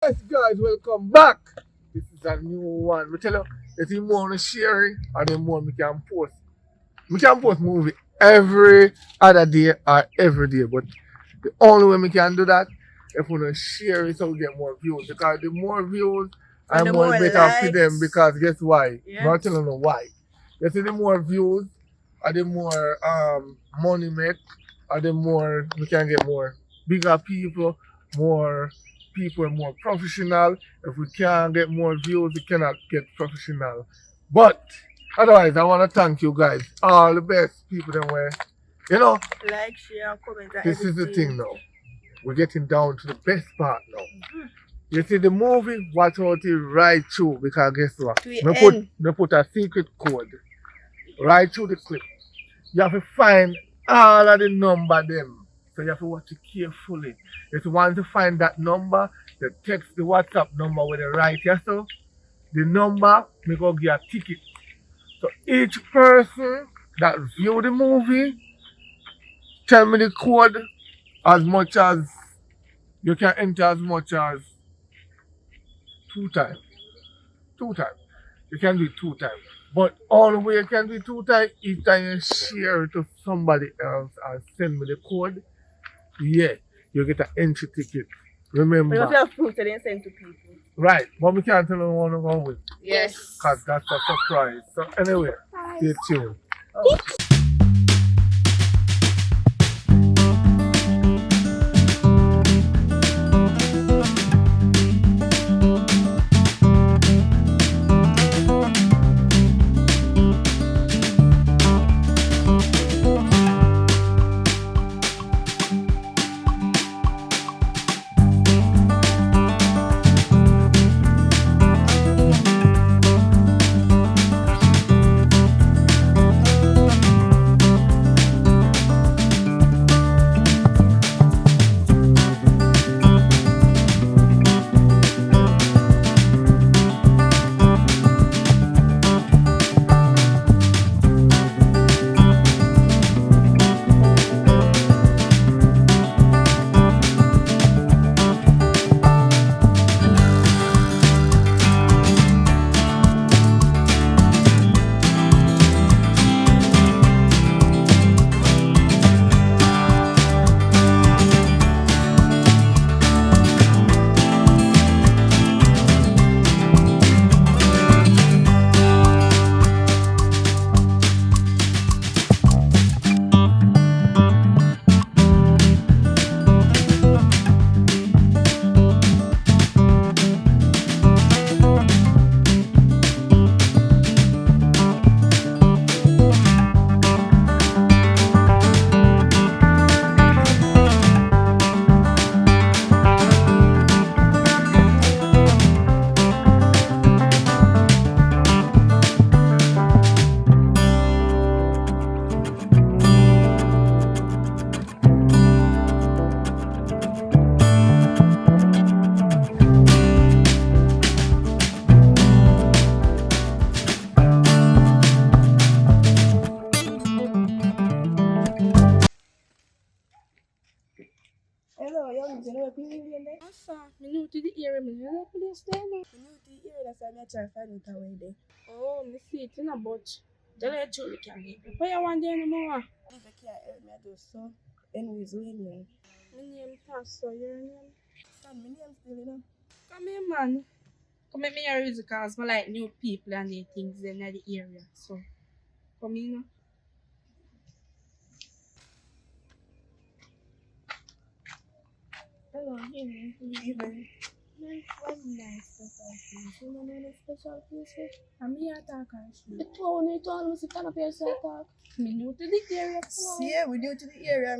Yes, guys, welcome back. This is a new one. Me tell you, if you want to share it, and the more we can post. We can post movie every other day or every day, but the only way we can do that if we don't share it so we get more views. Because the more views And and the more more better for them likes. because guess why? Yeah. Not telling you why. You see the more views or the more money make or the more we can get more bigger people more professional. If we can't get more views, we cannot get professional. But otherwise, I want to thank you guys, all the best people that were, you know, Like, share, comment, and this is the everything. thing now. We're getting down to the best part now. You see the movie, watch out it right through because guess what? To the Me put a secret code right through the clip. You have to find all of the number them. So you have to watch it carefully. If you want to find that number, the text the WhatsApp number with the right here so the number me go get a ticket. So each person that view the movie, tell me the code as much as you can enter as much as two times. Two times. You can do it two times. But all the way you can do it two times, each time you share it to somebody else and send me the code, yeah, you get an entry ticket. But you Remember. have to have proof to then send to people. Right, but we can't tell them what to go with. Yes. Because that's a surprise. So anyway, stay tuned. Oh. Hello, young, you know what people in there? Me new to the area, me know the place there now. You know the area, that's why I'm trying to find out away there. Oh, me see it in a but tell you the truth, you can't get me. Where you want there anymore? If you can't help me, I do so. Anyways, we name. My name Pastor, your name? Son, my name still, you know. Come here, man. Come make me hear music because I like new people and the things in the area. So, come in. Hello, evening. Evening. What nice place. You know any special place here? I'm here to talk actually. The town, you told me to come up here so talk. Me new to the area. Yeah, we new to the area.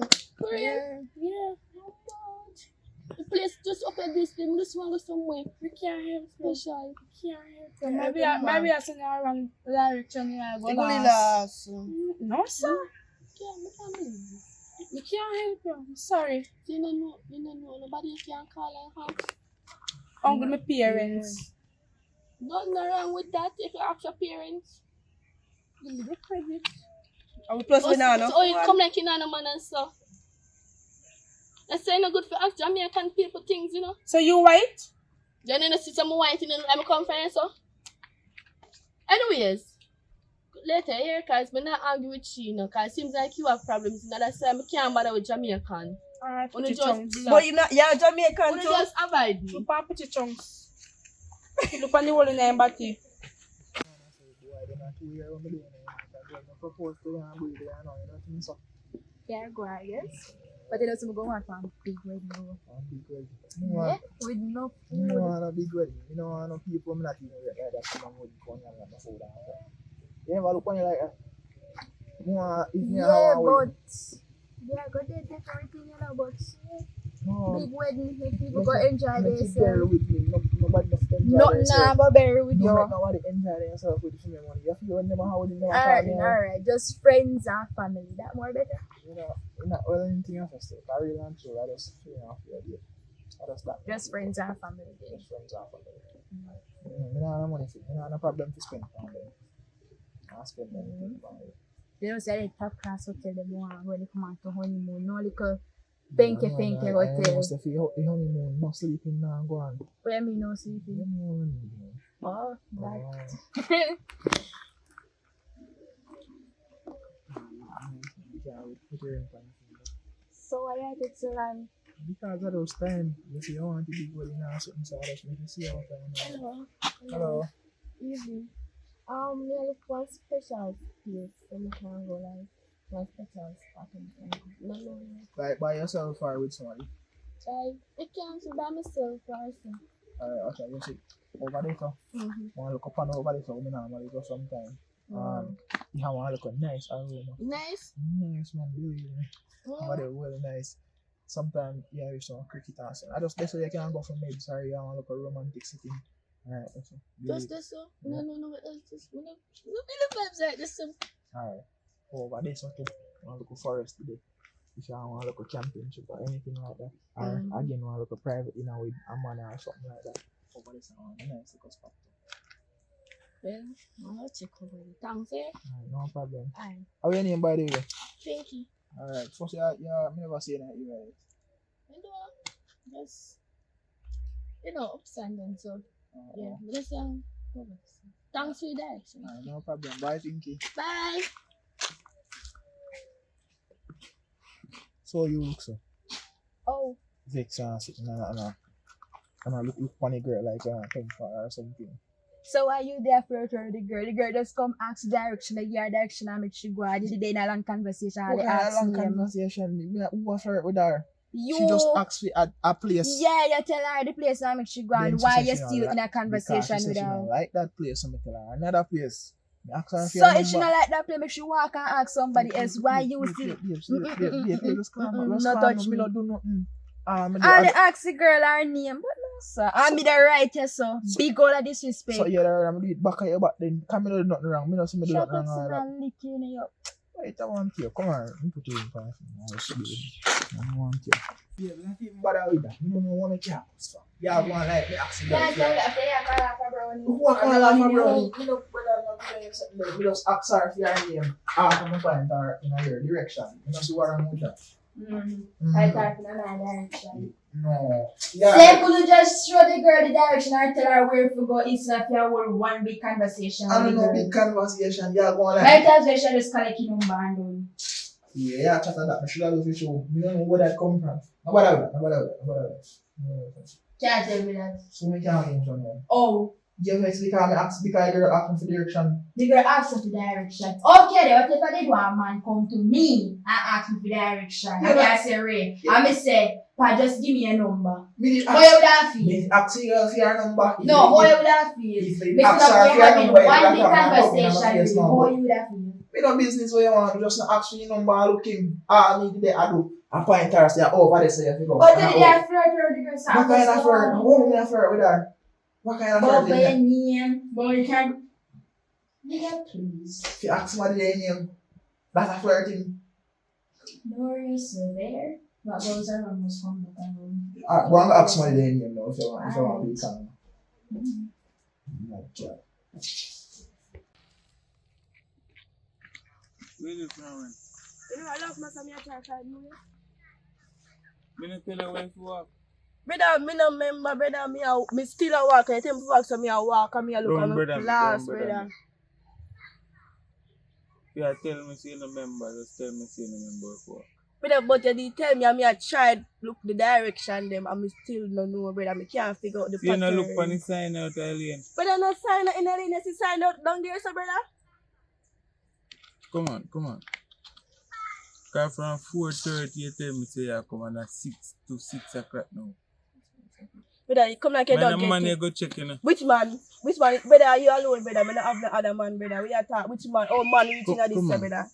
Yeah. Yeah. How much? The place just up at this thing, this one go somewhere. We can't help you. Special. We can't help you. Yeah, Maybe I send you wrong direction here. The gorillas. No, sir. Yeah, I can't believe this. We can't help you. I'm sorry. You don't know, nobody can call and house. Uncle, my parents. Nothing wrong with that if you ask your parents. Give me the credit. Are we plus banana? So you come like in a man and stuff. Let's say no good for us Jamaican people things, you know. So you white? Then you see some white in I'm come from so. Anyways, later here, cause me not argue with you, cause it seems like you have problems. Now that's why I can't bother with Jamaican. Alright, put Only your just chunks. block. But you not, you're Jamaican Only too. just avoid me. Look on, put your chunks. Look on the whole in there, body. Yeah, go I guess. But it doesn't go on from big wedding. No, Yeah, with no no, food. want a big wedding. You know, I know people I'm not even like that. Come on, wedding, come on, and food and stuff. You never look on you like that. More, if you have Yeah, a but wedding. yeah, go there different thing, you know, but No, big wedding, if people make go it- enjoy make it bear themselves. with me. Nobody must enjoy Not themselves. nah, but bear with No, you. make nobody enjoy themselves with the money. You feel when them how they never Alright, call me. alright. Just friends and family. That more better. You know, not well anything else. I really and true. I just feel off your day. I just stop. Just friends and family. Just friends and family. Me not have money for. Me not have no problem to spend on them. I spend anything on it. They don't say they top class hotel they want when they come out to honeymoon. No little penke hotel. Must have the honeymoon. No sleeping now. Go on. What you mean no sleeping? Oh, that. So I had it so long. Because of those time, if you want to be good in a certain side, I should see how time. Hello. Hello. Easy. We look for special place so we can go like one special spot and no. Like by yourself or with somebody? I can't be by myself also. Okay, you see. Over there, so. Want to look up and over there, so we normally go sometime. You have one look nice aroma. Nice. Nice man, really. Over there, really nice. Sometimes, yeah, you some cricket and stuff. I just, that's why you can't go for me. Sorry, I want to look a romantic setting. Alright, that's all. Just this so? No, it's just no vibes like this. Alright. Over there, so too. I want to look a forest today. If you want to look a championship or anything like that. Or again, want to look a private, you know, with a man or something like that. Over there, so nice look a spot. Well, I'll check over it. Thanks, eh? Alright, no problem. Alright. How your name, by the way? Thank you. Alright, first, yeah, me never say that, you right? You know, just, ups and downs, so, yeah, but just, thanks for your direction. Alright, no problem. Bye, Pinky. Bye. So you look so Oh, vex and sitting and I look funny girl like think for her or something. so are you there for the girl? The girl just come ask direction, like your direction and make she go. I did in a long conversation. What They kind of ask long me. conversation? Who flirt with her? You, She just asks for a place. yeah, you tell her the place and make she go. Then And she why say you she don't still like- in a because conversation she say with she her? don't like that place, so I tell her another place. Me ask her So if she not like that place, make she walk and ask somebody else why you still. Just calm down. Just No calm touch down. Me me. not do nothing. And they ask the girl her name, but no, sir. I be the right here, so big all of disrespect. So yeah, I'm do it back of your back then. Come me do nothing wrong. Me not see me do Shut nothing up, wrong. son, Like that. and lick you in your. Wait, I want you. Come on. Let me put you in front of me. I should be. I want you. Yeah, we don't even bother with that. Me don't want to care. Yeah, go on like me accident. Yeah, tell her after you call her for brownie. What kind of laugh, bro? Me look whether I'm doing something there. Me just ask her for your name. From the point or in your direction. You know see what I'm with that. I thought in my direction. No. Say, Yeah. could you just show the girl the direction or tell her where to go instead of your whole one big conversation I with don't the know girl? big conversation. Yeah, go on My like. translation is collecting number and done. Yeah, chat that. I should have looked at you. Me don't know where that come from. No bother with that. No bother with that. Can't tell me that. So me can't move from there. Oh, You know, it's because me ask because girl asking for direction. the girl asked for direction. Okay, then what if I did want a man come to me and ask me for direction? Yeah, And but- I say, Ray, Yeah. and me say, Pa, just give me a number. Me did How you would have ask. feel? Me ask you for your number. No, how you would have feel? If they Because ask her we for your having number, you one have big to have a talk in my conversation face with you. now. How you would have feel? Me no business where you want. Just not ask for your number. Look him. Me today I do. I point her say, oh, what they say if you go. But then they are flirt with the girl. so What kind of I'm flirt? so- What kind of flirt with her? What kind of But flirt by is your that? name, but you can. Nigga, please. If you ask somebody their name, that's a flirting. No, you're still there. But those are almost come back and home. Go and ask somebody their name now if you want to be calm. Like that. Where you from? You know, I love my son, I try to find you. Me not tell you where to walk. Brother, me no remember, brother. Me still a walk. I tell me to walk, so me a walk and me a look Don't at brother my me, last, don't brother brother. me. Yeah, tell me say you no member, just tell me say you no member for. Brother, but you did tell me and me a tried look the direction them and me still no know, brother. Me can't figure out the You no pattern. look for the sign out alien. Brother, no sign out in the lane, you sign out down there, so brother. Come on. Cause from 4:30 you tell me say you come on at 6 to 6 o'clock now. Brother, you come like you Man, don't the man get you it. go check you know. Which man? Brother, are you alone, brother? Me not have no other man, brother. We are talk. Which man? Oh, man, reaching at this, Come on. brother.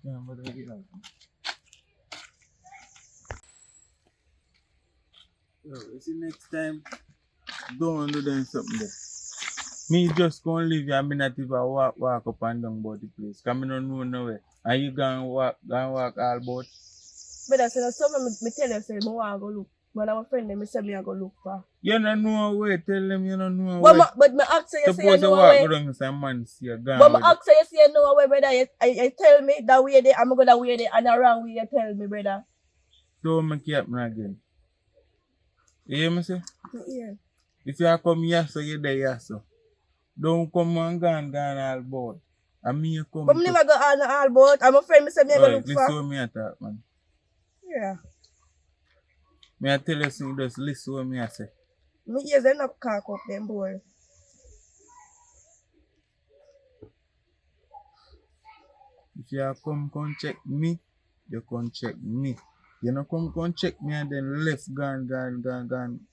Yeah, but I get out. Yo, you see next time, don't do them something there. Me just gonna leave you and me not even walk up and down about the place. Cause me don't know nowhere. And you gonna walk all about. Brother, so that's something me tell you, say, me want to go look. When I'm a friend, me say me I go look for. You don't know where. Tell them you don't know But where. me ask you, say you Suppose you know walk where. around and say, man, see you gone But me with it. ask you, say you know where, brother. You tell me that way there, I'm going to way there, and the wrong way you tell me, brother. Don't make it happen again. You hear me say? Yeah. If you come here, so you there, here, so. Don't come and gone all about. And me you come. But me never go on all about. I'm a friend, me say me I go look Listen for. what me I talk, man. Yeah. Me I tell you something, just listen what me I say. Me ears are not cock up them, boy. If you come check me, you come check me. You know come check me and then left gone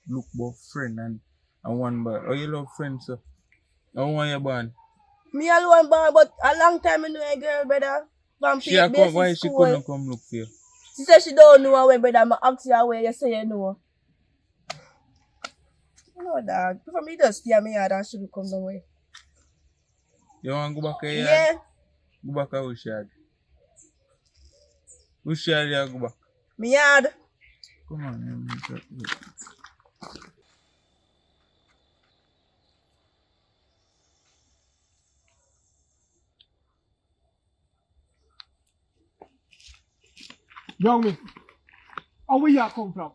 look for friend and one boy. Oh you love friends so? How want you born? Me alone born, but a long time I know a girl, brother. From She a come, basic why she school. couldn't come look for you? She said she don't know her way, brother. I ask you where you say you know. You know, dog. For me, just stay at me yard and she will come down way. You want to go back here? Yeah. Go back to which yard? Which yard you go back? Me yard. Come on, man. Young me, how where you come from?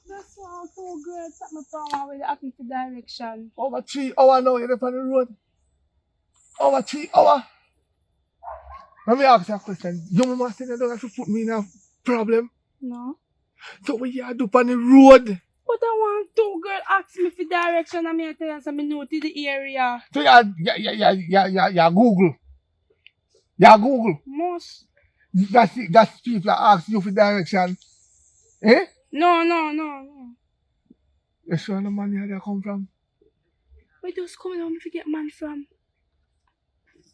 That's all so good. Take me from where they ask me for direction. Over 3 hours now, you're on the road. Over 3 hours. Let me ask you a question. You must say you don't have to put me in a problem. No. So what you do on the road? But I want two girls ask me for direction and me tell you some know to the area. So you Google. You Google. Most. That's people that ask you for direction. Eh? No. You sure the money where they come from? Where just coming home to get man from?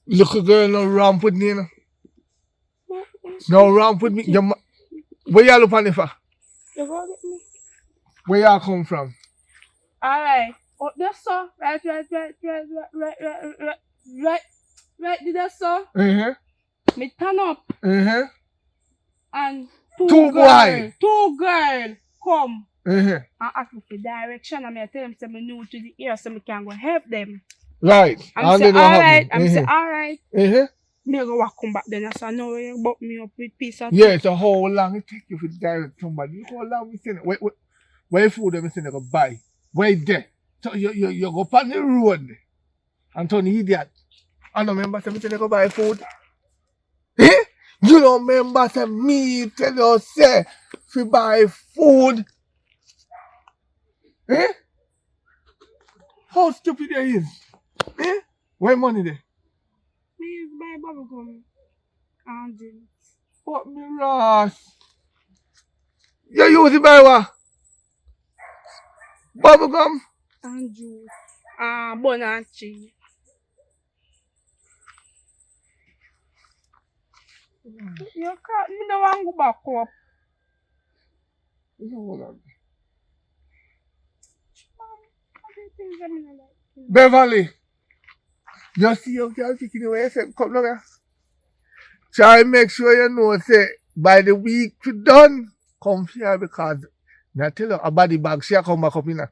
Look a girl no ramp with me. You know. What? No ramp with me. Where you look on it for? You go get me? Where you come from? Alright. Up there, sir. Right. Did that, sir? Uh-huh. Me turn up Uh-huh. and Two boy. Two girl come Uh-huh. and ask me for direction and I tell them say me new to the area so me can go help them. Right. I'm say alright. I'm say alright. Uh-huh. Me go walk come back then I say no you buck me up with piece of Yeah, it's a whole long it take you to direct somebody. Look how long we send it. Where food them send it go buy. Wait there. So you go on the road and turn idiot. I don't remember say me say they go buy food. Eh? You don't remember say me tell you say if buy food. Eh? How stupid they is? Eh? Where money there? me use buy bubble gum and drink. What me Ross? You use it by what? Bubble gum? And juice. Bun and cheese. You can't, me don't want to go back up. Hold on. Other things I mean, I like. Beverly, you see your girl kicking away, you say, come down here. Try make sure you know, say, by the week you done, come here because, I tell you, a body bag, she come back up in her.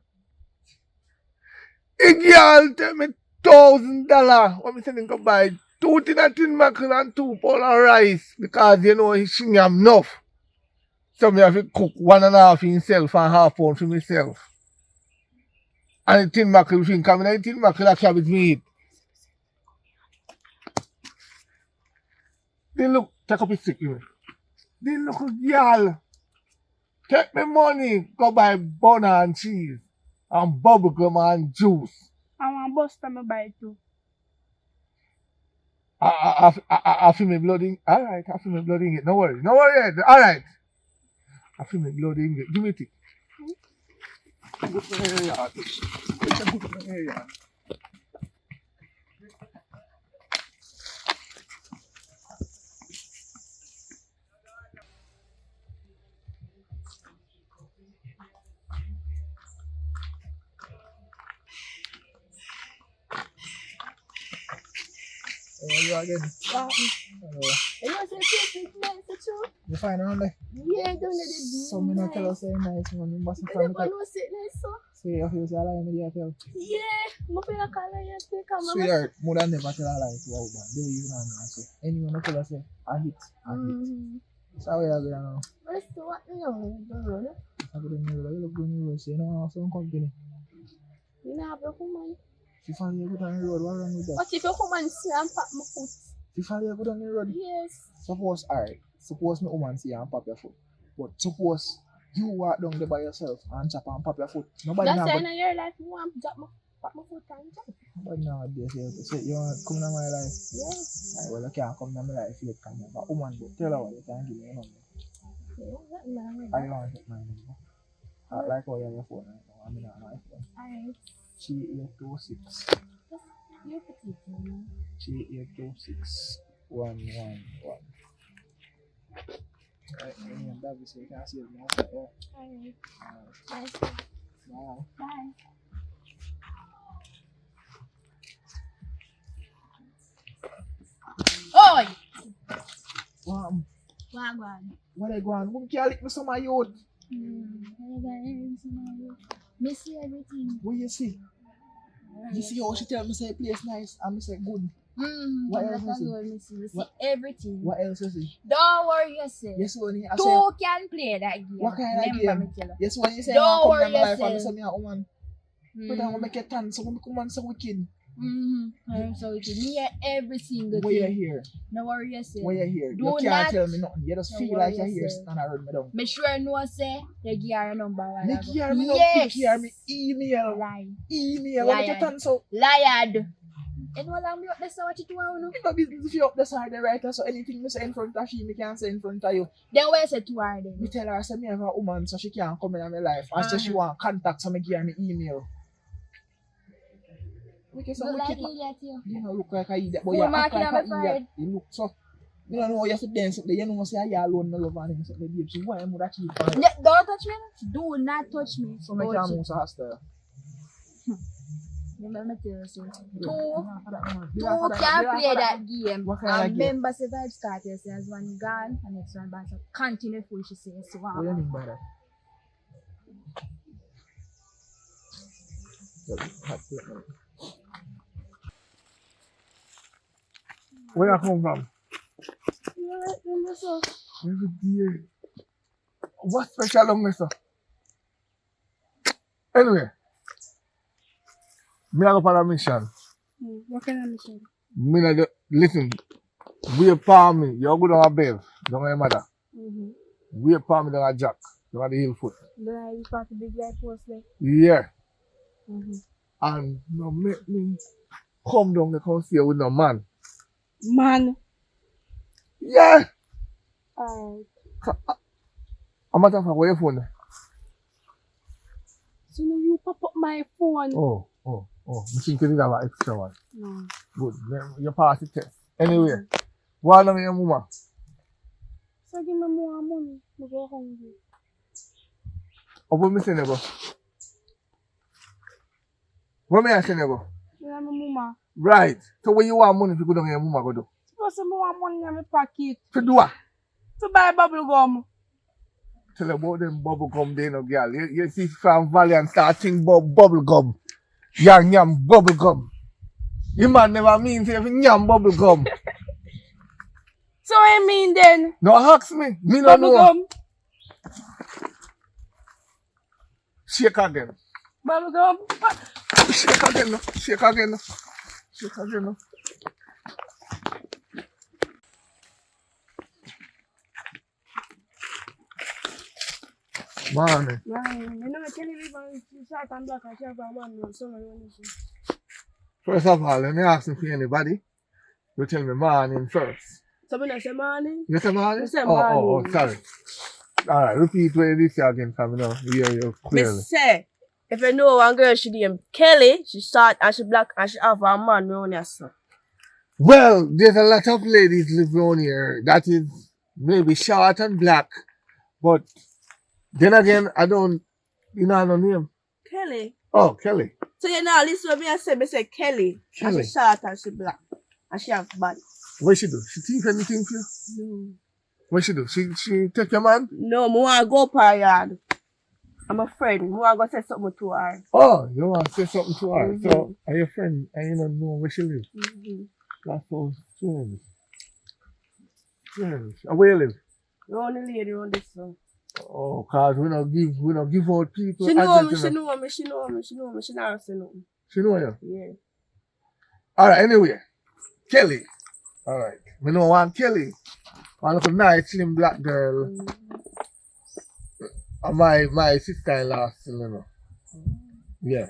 A girl tell me $1,000. What me saying, go buy 2 tin of tin mackerel and 2 pound of rice because, you know, she have enough. So me have to cook 1.5 for himself and half pound for myself. And the tin mackerel thing coming in the tin mackerel that cabbage me eat. Then look, take up his stick with me. Then look, girl. Take me money, go buy butter and cheese and bubble gum and juice. I want bust me buy too. I feel me blooding. Alright, I feel me blooding it. No worry. Alright. I feel me blooding it. Give me a tick. Good for the area. It's a good for the area. You again? Wow. Hello. You know, say Facebook nice, too. You find around there? Yeah, don't let it be. So me not tell us say nice man. You mustn't You find never it. know say nice, so. Say if you say a lie, me tell. Yeah, I feel like I like you, come on. Sweetheart, more than never tell a lie to a woman. Do you know what I say? Anyone not tell us say a hit. So how you going now? Let's do what you know, don't know. I go to the road. You look good in the road. So you know how some company. You know, have a woman. If you follow you good on the road, what wrong with that? What if your woman see and pop my foot? If you follow you good on the road, Yes. suppose me woman see you and pop your foot. But suppose you walk down there by yourself and chop and pop your foot. Nobody That's now why but in your life, you want to pop my foot and jump. nobody now dare say you want to come in my life. Yes. Alright, well you can't come in my life yet, can you? But woman, but tell her what you can give me your number. Yeah, that man. I want to take my number. Like how you have your phone right now. I mean on my phone. Alright. 3826. You're petite, man. 3826 111. Right, and that is you can see it now. Yeah. Alright. Alright. Bye. Bye. Bye. Oi! Wagwan. What I go on? Who can't lick me some of youth? Me see everything. What you see? You see how she tell me say place nice and me say good. What else you see? Me see. You see What- everything. What else you see? Don't worry yourself. Yes, when I say Two can play that game. what kind of Remember game? me tell you. Yes, when you say Don't I come worry in my life and me yourself. say me a woman. But I'm gonna make it tan, so when me come on so wicked. I'm so it is. Me hear every single What you thing. hear? No worry yourself. What you hear? Do You can't not- tell me nothing. You just Don't feel worry like you hear yourself. stand around me down. Me sure know say you give her a number while Me ago. hear me no Yes. pick here, me email. Lie. Email. What make you Liar. tan so? Liar. And what I'm up there, so what you do, I know. It's no business if you up the side the right, so anything me say in front of she, me can say in front of you. Then where say to her then? Me tell her, say me have a woman, so she can't come in my life. And say she want contact, so me give her me email. Look, so Look like wicked. idiot you. You know, look like a idiot, but Full you act marking like on a my idiot. forehead. You look so. You don't know how you have to dance up there. You know, say you alone, no love and him, so the babe, so why am I keep on? Don't touch me. Do not touch me. So me can't move so hostile. Remember me tell you so. Two Two can play that game. What kind of And game? remember say vibe start you say as one gone and next one bounce up. Continue full she says so What do you mean by that? Where you come from? Every day. What special on this? Anyway, me not go on a mission. What kind of mission? Me not listen. We palm me. You're good on a babe. Don't know your mother. We palm me down a jack. Down a the hill foot. Then I part of big light post there. Yeah. And no make me come down the come see you with no man. Man. Yeah. Alright. I'm not talking where your phone. So now you pop up my phone. Oh. Me think you did have an extra one. No. Good. Then you pass the test. Anyway, what are your mama? So give me more money. I go hungry. What me saying go? What me I saying go? You know my mama. Right. So when you want money, if you go down your mama go do. Suppose I want money in my pocket. To do what? To buy bubble gum. Tell about them bubble gum there, no girl. You see from Valley and start think about bubble gum. Yam bubble gum. You man never mean say if you yam bubble gum. So I mean then. No ask me. Me no Bubble know. gum. Shake again. Mama, go. Shake again. No. Shake again. No. Shake again. No. Morning. Man, you know, I tell you, if short and black, I share for man, no, so I want to see. First of all, let me ask for anybody. You tell me morning first. So, when I say morning, You say morning? I say Oh, morning. sorry. Alright, repeat what you say again for me now. Hear you me clearly. say, if you know one girl, she named Kelly, she short and she black and she have a man around her son. Well, there's a lot of ladies live around here that is maybe short and black, but then again, I don't, you know, no name. Kelly. Oh, Kelly. So you know, listen what me say Kelly. Kelly. And she short and she black. And she have body. What she do? She thief anything for you? No. What she do? She take your man? No, me want to go up her yard. I'm a friend. Me want to go say something to her. Oh, you want to say something to her? Mhm. So, are your friend and you don't know where she live? Mm-hmm. That's so strange. Strange. And where you live? The only lady on this one. Oh, cause we don't give out people. She know me, address, she you know. know me, she know me, she know me. She never say nothing. She know you. Yeah. Alright, anyway. Kelly. Alright. We know one Kelly. One little nice slim black girl. And my sister-in-law still, you know. Yeah.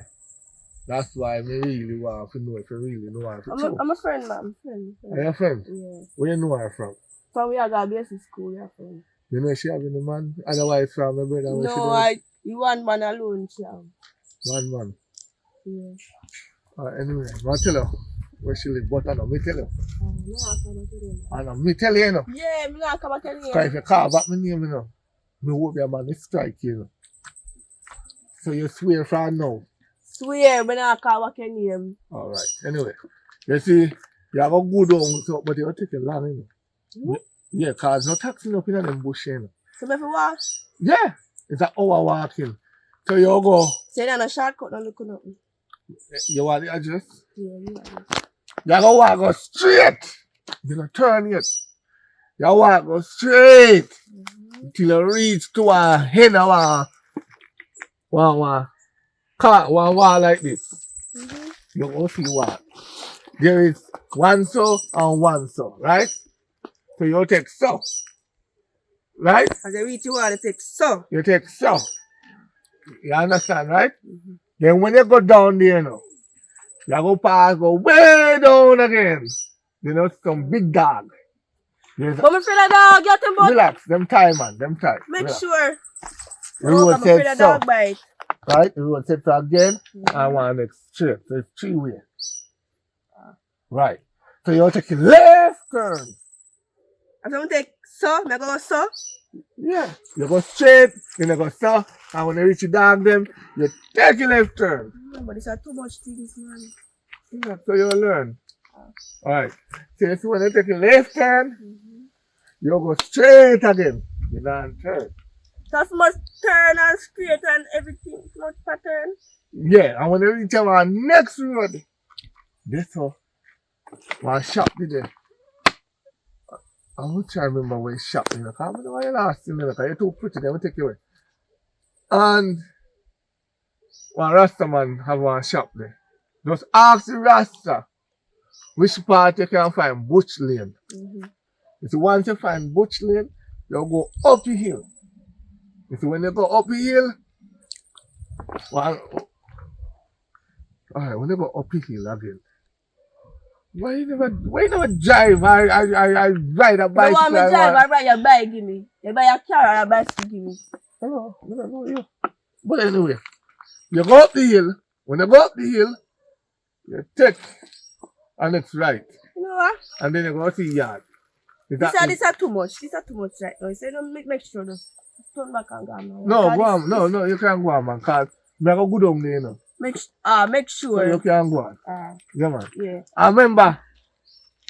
That's why I really want to know if you really know her. I'm a friend, man. I'm a friend. Are you a friend? Yeah. Where you know her from? From where I got basic school, yeah, friend. You know she having a man? Otherwise from my brother. Where she No, does? you one man alone, she have. One man. Yeah. Anyway, I'll tell her where she live, but I know, me tell you. Me not come back to them. I know, me tell you, you know. Yeah, me not come back to them. Because if you call back my name, you know, me hope your man is strike you, know. So you swear from now. Swear, me not call back your name. Alright, anyway. You see, you have a good home, so, but you'll take a long, you know. Yeah, because no taxi up in them bush, you know. So me have to walk? Yeah, it's an hour walking. So you go, So you not a shortcut, no look nothing. you want the address? Yeah, you want it. You go walk go straight. You don't turn yet. You walk go straight till you reach to a hen of one wall like this. You go see what. There is one so and one so, right? So you take so. Right? As you reach you want to take so. You take so. You understand, right? Then when you go down there, you know, you go past, go way down again. You know, some big dog. There's But me feel a dog, get him but relax, them time, man, them time. make Relax. sure. The road I'm afraid said of so, dog bite. right? The road said so again, I want it straight. So it's three-way. Right. So you take a left turn. As I take so, me go so. Yeah. You go straight, then you go so, and when you reach the dog them, you take a left turn. But these are too much things, man. Yeah, so you'll learn. Alright. So you see when you take a left turn, you go straight again. You don't turn. Just must turn and straight and everything. Much pattern. Yeah, and when you reach our next road, this one shop did it. I'm going to try to remember where shop is. I can't remember why you last in there. You're too pretty, they will take you away. And one Rasta man have one shop there. Just ask the Rasta which part you can find Butch Lane. If you want to find Butch Lane, you go up the hill. If you when you go up the hill, alright, when you go up the hill again. Why you never drive? I ride a You bicycle. want me to drive or buy your bike, give me. You buy a car or a bicycle, give me. Hello, I don't know you. But anyway, you go up the hill. When you go up the hill, you take and it's right. You know what? And then you go to the yard. Is These that are too much. These are too much right now. So don't make sure just turn back and go now. no, Because go on. No, you can't go on, man. Because I go good home there, you know. make So sure. you can't go on. Yeah, man. Yeah. I remember,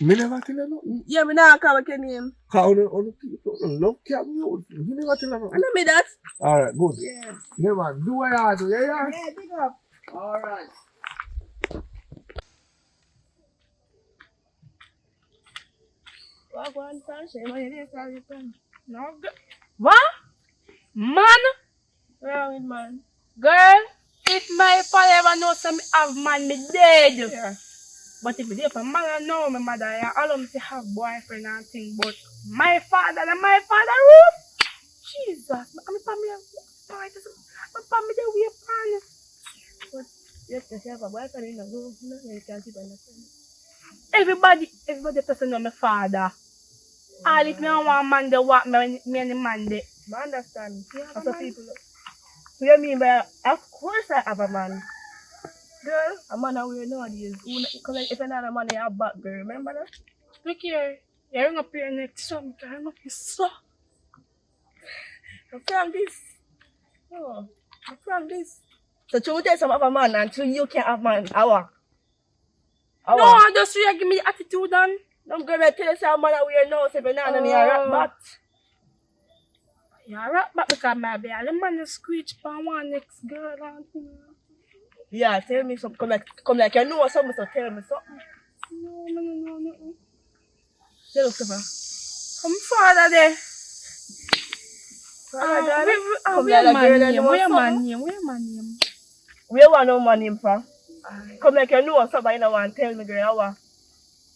me never tell you nothing. Yeah, me now call back your name. How the people love camp you. Me never tell you I nothing. know me that. Alright, good. Yeah. Yeah, man. Do what you have to. Yeah. Yeah, big up. Alright. What one time? Say my name is No good. What? Man? wrong with man. Girl, if my father ever knows some have man, me dead. Yeah. But if you for man, I know my mother, I allow me to have boyfriend and thing. But my father, roof. Jesus, I'm family. My family, we are pan. But yes, if you have a boyfriend, you know, you can't keep on the friend. Everybody person know my father. All it me and one man, they walk me and the man, they. I understand. You have a That's what man? people. What do you mean by, of course I have a man. Girl, a man are weird nowadays. Because if you're not a man, you have back, girl. Remember that? Look here. You ring up your neck, son. You ring up your son. I'm from this. Oh, I'm from this. So, you tell some of a man and you can't have man. Our. No, just you give me attitude on. Them girl I tell you say a man are weird now, say if you're not, you rock back. Yeah, rock back because my baby, the man just screech for one next girl and thing. Yeah, tell me something. Come like you know something, so tell me something. No. Tell us something. I'm father there. Where man name? Where want no man name from? Come like you know something, you know want tell me girl how.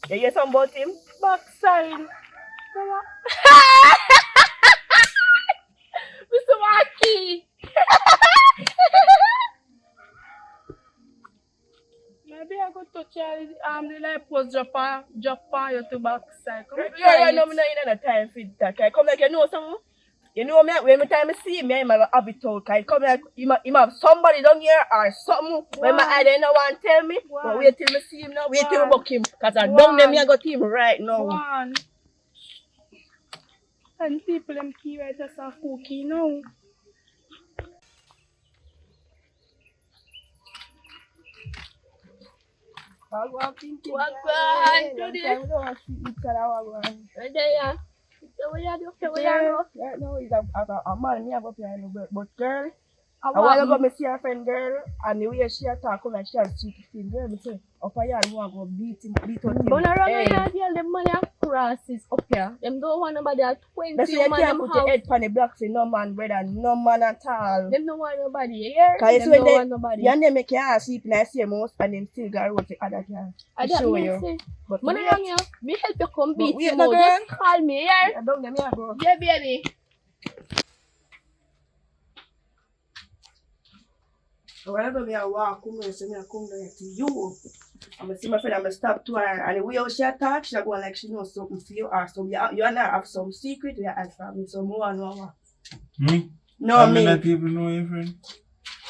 You hear something about him? Backside. Mr. Marky. Maybe I go touch the light post drop on you to backside. Come Yeah, I know me not in the time for that. Come like you know something. You know me when time I see me, I have it out. Come like you have somebody down here or something. When my eye don't want to tell me, but wait till me see him now. Wait till me book him. Because I don't them I got him right now. One. And people them key right just a cookie now. Wagwan. Right now he's a man, me have up here, but girl, a while ago me see her friend girl, and the way she attack come like she has cheeky thing, girl, me say, up here you want to go beat out him. But around here, girl, them money have crosses up here. Them don't want nobody at 20 That's why you man can't them put your have. head on the block say no man brother, no man at all. Them don't want nobody here. Cause Them when don't want nobody. you and them make your ass sleep in the same house and them still got road to other girl. I To show don't you. say. But Money wait. on you. Me help you come beat wait, him no, out. girl. Just call me here. I don't them here, bro. Yeah, baby. Whenever me I walk, come here, so me I come down to you. I'm see my friend, I'm stop to her, and the way how she attack, she go like she knows something for you, or some you and her have some secret you ask for me, so more and more. Me? No, I me. not even know your friend.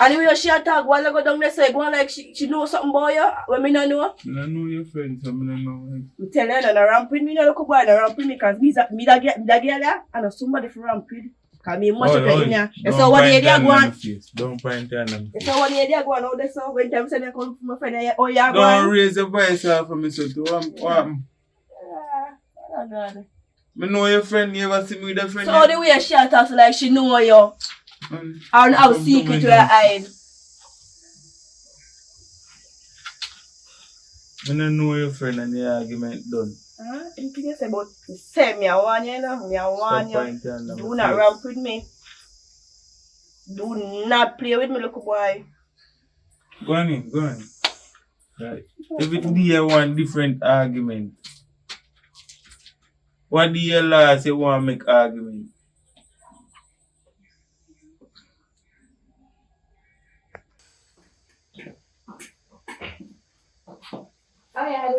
And the way how she attack, while I go down there, so go like she know something about you, when me not know. I don't know your friend, so I don't know. Me tell her, no ramp with me, no look boy, no ramp with me, cause me that girl there, and if somebody for ramp with. Cause me much of it in here. So what the idea go on? Don't point on them. So what the idea go on? How this so when time say me come from my friend, oh yeah, go Don't on. raise your voice off for me, so to what? Oh God. Me know your friend, you ever see me with a friend? So the way she talks like she know you, and how secret you hide. I don't know your friend and the argument done. You can say about the same, me I want you, know, me I want Stop you. pointing on them. Do not ramp with me. Do not play with me, little boy. Go on in, go on. Right. If it be a one different argument, what do you last you want to make argument? Oh, yeah.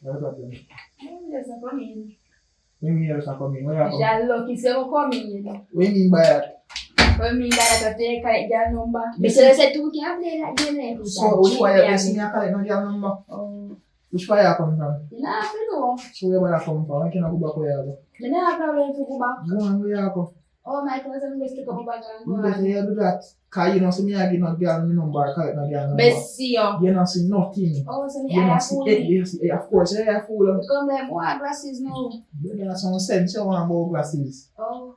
Yes, I come in. When you are coming, where are you? You're lucky, so I'm coming in. What do you mean by that? When me that I take that number. Because I said two can't play that game. So, which way are you seeing your calendar number? Which way are you coming from? Nah, I know. So, where are you coming from? I cannot go back where you go. Me nah have problem to go back. Go on, where you go? Oh, my cousin used to come back and go You better on. do that. Because you know, see me, I get not girl number, collect no girl number. Best see you. You don't see nothing. Oh, so me You I don't have see fool. it. Of course, you have fool. Come like more glasses now. You have some sense, you want about glasses. Oh.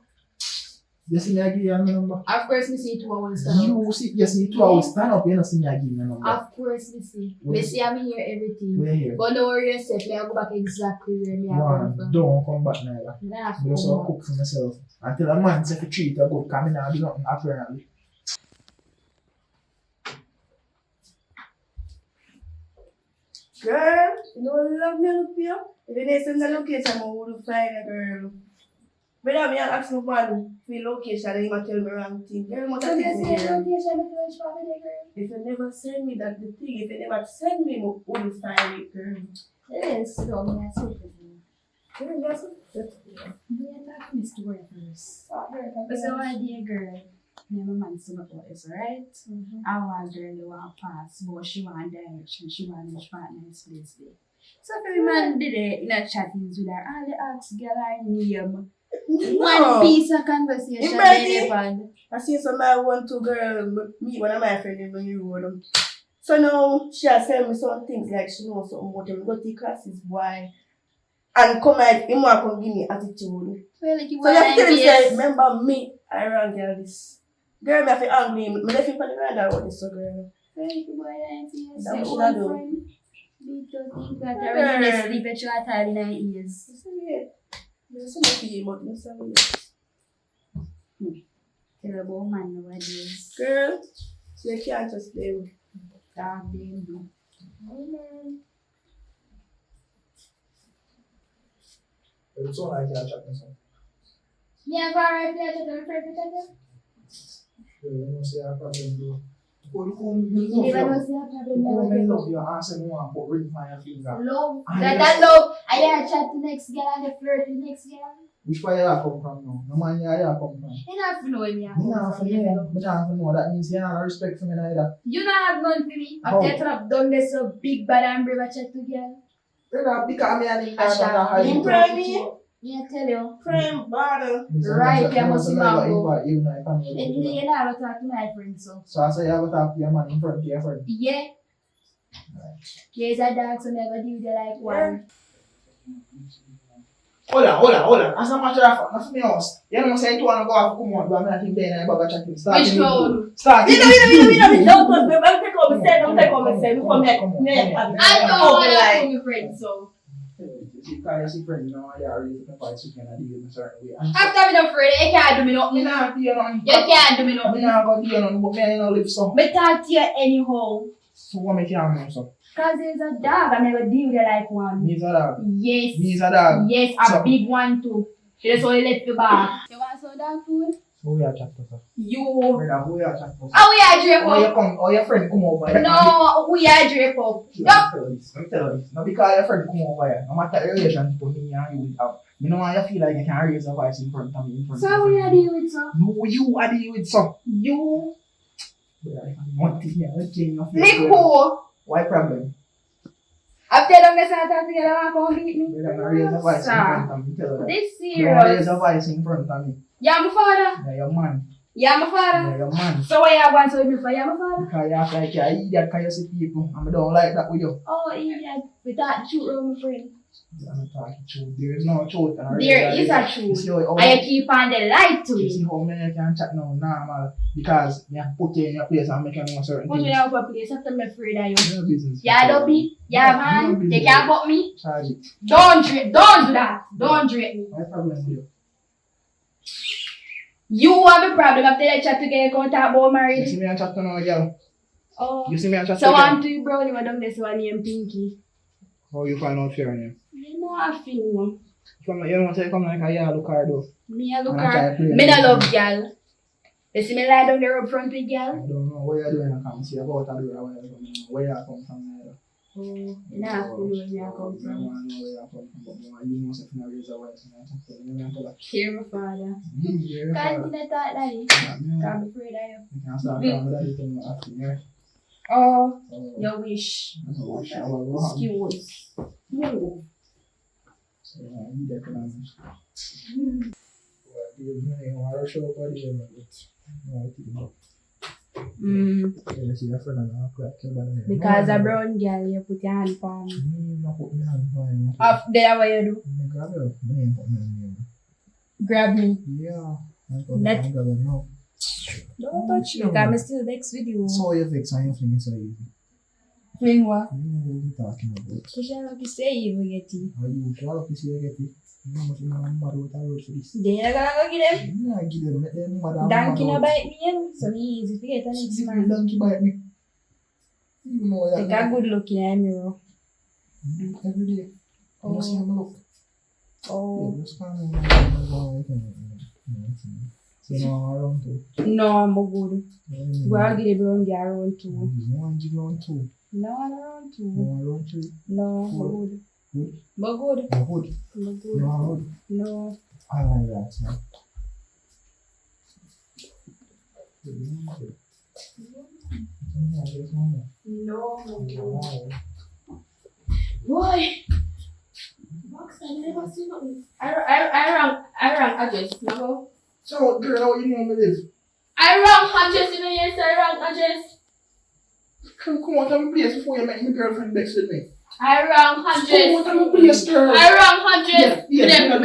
You see me I give you my number? Of course, me see 2 hours stand up. You see 2 hours stand up, you don't see me I give you my number. Of course, me see. Me see I'm here everything. We're here. But no worry yourself, me I go back exactly where me I come One, from. don't come back neither. Me nah have I to just come want to back. cook for myself. Until a man say to treat you good, because I don't do nothing apparently. Girl, you know love me look here. If you need some location, I would find a girl. But I ask my man for location and he might tell me wrong thing. Girl, what So I you think see here. location of the family, girl? If you never send me that the thing, if you never send me, I would find it, girl. Yes, so me I say to you. Girl, that's it. Me and that Mr. Workers. But so idea, girl. Me and my man still not always, right? I want girl to walk past, but she want direction, she want which partner is place there. So if every man did it in a chattings with her, all the ask girl her name. One piece of conversation they had. I see somebody want to girl meet one of my friends in the road. So now she has sent me some things like she knows something about them. Go to classes, boy. And come like, him want come give me attitude. Well, like you So you have to tell him, say, want remember me, I ran girl this. Girl, me have to angry, me left him for the radar about this, so girl. well, like you want to That what say should I one do? friend. Be to think that when you sleep at your tired in her ears. You see me? You see me for you, but you see me. Terrible man nowadays. Girl, so you can't just play with. Dog them do. It's all I can chat myself. Me have already played with her friend with You don't see a problem, bro. you never know see a problem never get love your answer, no one put ring on your finger. love. I That love. I hear chat to next girl and the flirt with next girl. Which way you come from now? No man, you come from. You don't have to know me. Me not for know. Me not for know. That means you have no respect for me neither. You don't have none for me. How? After I've done this so big bad and brave chat to girl. Brother, because me and him Asha, you pray me? Me I tell you. Crime bottle. Right, you must be mango. Even if I'm You know how to talk to my friend so. So I say you have to talk to your man in front of your friend. Yeah. There's a dog so never do the like one. Hold on. As a matter of fact, not for me house. You know say you want to go off come on, but I think then I bag chatting. Which clone? Start. You know, don't take over say, don't take over say, before me. I know I have your friend so. Because you friend, you know, I already took a fight, so you can deal in a certain way. After me no friend, you can't do me nothing. Me not deal on. You can't do me Me nothing. not go deal on, but me ain't no live so. But talk to you anyhow. So what make you know so? Cause there's a dog, I never deal with it like one. Me's a dog. Yes. Me's a dog. Yes, a So- big one too. She just only left the back. You want some dog food? Who you chat to? You. Brother, who you chat to? Oh, we are drape Or you up. come, or your friend come over here. No, we are drape up. Let me tell you this. Not because your friend come over here. No matter the relationship with me and you have. Me know why you feel like you can raise a voice in front of me. So we are dealing with some. No, you are dealing with some. You. One thing here, let's change your face. Nico. Why problem? After them, they start talking together, I come beat me. You don't raise a voice in front of me. Tell her that. This You don't raise serious. a voice in front of me. Yeah, my father. You're your man. Yeah, my father. You're your man. So why you going to me for yeah, my father? Because you act like you're an idiot because you see people and I don't like that with you. Oh, idiot. We thought shoot around my friend. I'm not talking truth. There is no truth. There is a You see truth. how And you keep on the light to you me. see how many can chat now normal because you put you in your place and make you know certain Put me things. out of a place after me afraid of you. No business. Yeah, dopey. Yeah, man. They can't put me. Charge it. Don't do that. Don't drape me. My problem with you. You have a problem after that chat together, you can't talk about You marriage. see me and chat to no girl. Oh. You see me and chat to So girl. I'm too brownie, what done this one named Pinky. How you find out fair name? You know I feel. You don't say come like a yellow card though. Me a look And I try her. to play Me it. no love girl. You see me lie down there up front with I girl? don't know what you're doing. I can't see about a door where you come from. Oh, you know I feel where me I come I from. want to know where you come from, but you know if you raise a voice and I talk to you, you talk. Hear my father. You Can't see that thought daddy. I'm afraid of you. can start talking with everything you ask me. Oh, So, your wish. I know what I will go on. Excuse. Move. Yeah, you get it on. Well, you know, I rush over the end of it. No, I think not. You see your friend and I'll crack your body. Because a brown girl, you put your hand on me. Me not put my hand on you. After that, what you do? Me grab you. Me ain't put my hand on you. Grab me. Yeah. Let- No. Don't touch me, I'm still vexed with you. So you vex and you fling it so easy. Fling what? You know what you're talking about. So shall I say you will get it? How you try to see you get it? You know what you're mad with a road for this. They are gonna go get them. Yeah, I give them, let them mad and Donkey mad no out. bite me in, so easy to get an next See, man. donkey bite me. You know that. Take a good look in the mirror. Do it every day. You see him look. Oh. Yeah, just kind of so now I'm around too. No, I'm good. Go and get the brown girl around too. You want to go on two? No, I'm around too. You want around three? No, I'm good. Good? I'm good. You're good? I'm good. You're good? No. I like that, man. No, I'm good. Boy! Box, I never seen nothing. I rang address, no? So, girl, how you know me live? I rang address, you know, yes, I rang address. Come on, tell me place before you make my girlfriend vex with me. I rang Come on, address. tell me place, girl. I rang address. Yes, With them, come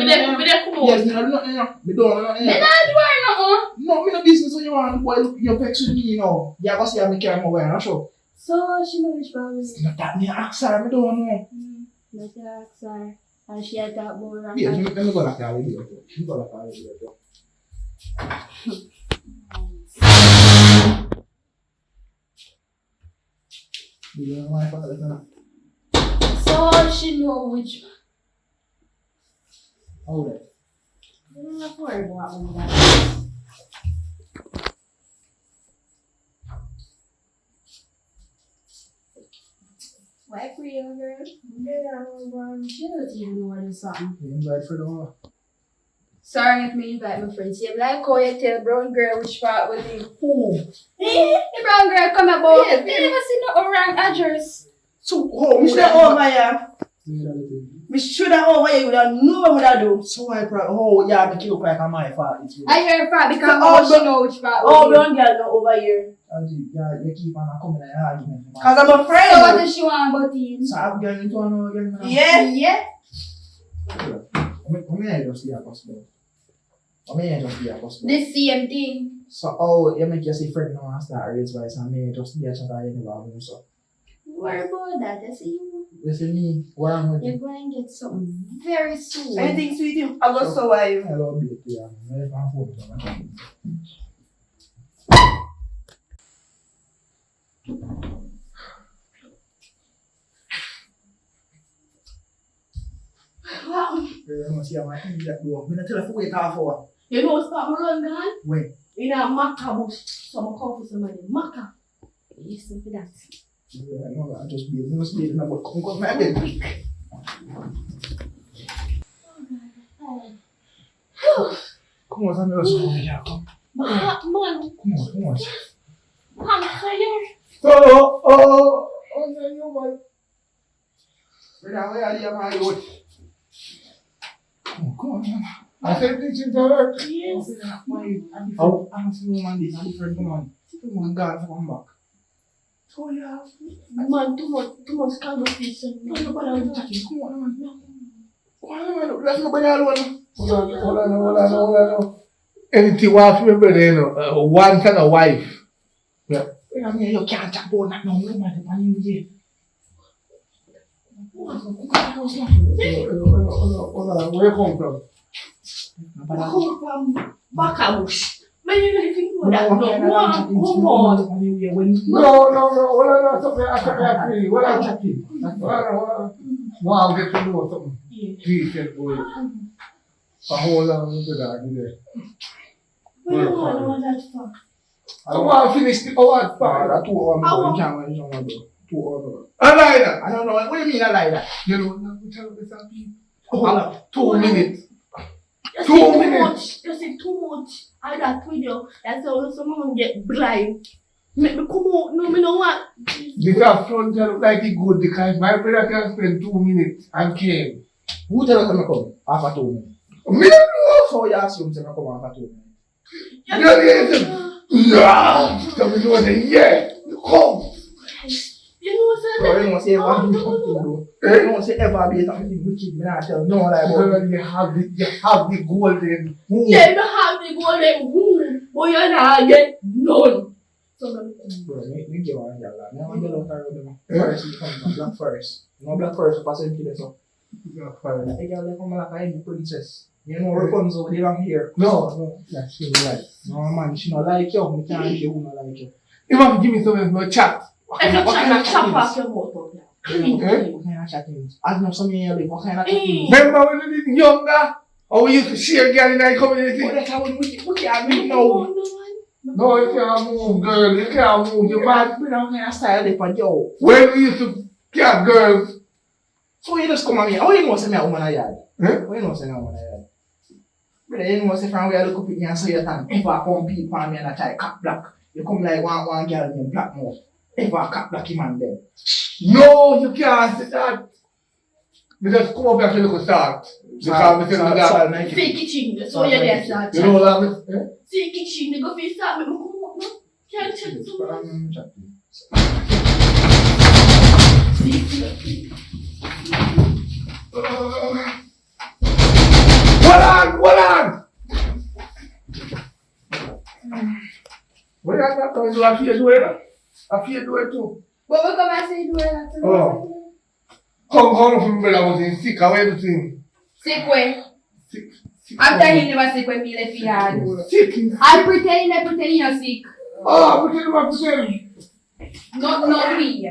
on. Yes, me not nothing, no. Me don't know nothing. Me not do nothing. No, me no business when you want, boy, you vex with me, you know. You go see how me carry my way, no show. So, she know which problem. Not that me ask her, me don't know. Not to ask her. And she had that boy rang Yes, address. let me go like that, you go. You go like that, you go. You know my father, no. So, she know which Hold it. I don't have to worry about all that. Why for you, girl? Yeah, she doesn't even know what is something. You invite for the one. Sorry if me invite my friends. You like how you tell brown girl which part was in. Who? The brown girl come about. Yeah, You never see no wrong address. So, oh, Me should have over here. me. Me should have over here. You would have known what I do. So I probably, oh, yeah, me kill like my fault. It's really. I hear it part because Oh, she know which part Oh, was in. brown girl not over here. Yeah, you keep on coming and arguing. Cause I'm So what afraid. does she want about him? So I'm going to know again. Yeah. Yeah. I mean, I just be a possible. I mean, I just be a possible. The same thing. So, oh, you make you say friend now and start raise voice and me just be a chat and you never have so. Worry about that. I see you. You see me, what I'm with You're you. going to get something very soon. Anything sweet you? I go survive. Hello, baby. I'm going to phone to my I'm going to see how my thing that go. I'm going to tell her to wait half hour. You know what's got me run gun? Wait. In a maca bush. So I'm call for somebody. Maca. Listen to that. I just be in a book. Come my bed. Come on, I'm just coming here. Come. Man. Come on. I'm tired. Oh, yeah, you man. Where are you, my youth? Come on, man. I said this is her. Yes. I'm seeing man this. I'm different. Come on. Come on, God, come back. Oh yeah. Man, too much conversation. No, nobody will touch you. Come on, man. Come on, man. Let's go by alone. Hold on. Anything wife me brother, you know, one kind of wife. Yeah. I mean, you can't chat about that now. No matter what you do. Hold on. Where you come from? I come from Bakabush. Man, you really think about that? No, come on. No. Hold on. Something I feel. Hold on. Wow, get to know something. Decent boy. Hold on, brother. What do you want that for? I want to finish the award part. I 2 hours. You can't manage on my door. 2 hours. I like that. I don't know. What do you mean I like that? You know, now we tell this up here. Oh, 2 minutes. You 2 say minutes. You say too much. I got video. That's how someone get blind. Make me come out. No, me no want. This upfront look like it good because my brother can spend 2 minutes and came. who tell us I'm come after 2 minutes? Me don't know. So you assume I'm come after 2 minutes? You know the yeah. So we know that yeah. Come. You know what Bro, you know, say ever be something, bro. You know, say ever be something wicked. Me not tell no lie, bro. Girl, you have the golden womb. Yeah, you don't have the golden womb, but you're not get none. So, Bro, me get one girl. Me want girl out around them. First, you come from Black Forest. You know Black Forest, pass them kids up. Black Forest. Hey, girl, they come like a princess. You know Rapunzel with the long hair. No, that's she right. No, man, she not like you. Me can't give you who not like you. You want to give me something more chat? if you try to chop off your mouth out there. What kind of chatting? I know some of you live. What kind of chatting? Remember when we were younger? Or we used to share girl in our community? Oh, that's how we can't move now. No, you can't move, girl. You can't move. You're mad. We don't kind of style it for you. When we used to get girls. So you just come at me. How you know say me a woman a yard? Eh? How you know say me a woman a yard? Brother, you know say from where I look up at me and say you can ever compete for me and I try cat black. You come like one girl named Black Mouth. Ever cat black him and them. No, you can't say that. We just come up here to look at start. Because we say that. See kitchen, so you're there, start. You know what I mean? Eh? See kitchen, you go for start, me come up, no? Can't chat to me. Hold on! What are you going to do? I feel do it too. But we come and say do it. Oh. Come from where I was in sick. How everything? Sick way. Sick. After he never sick when me left he had. Sick. I pretend you're sick. Oh, pretend. Not we.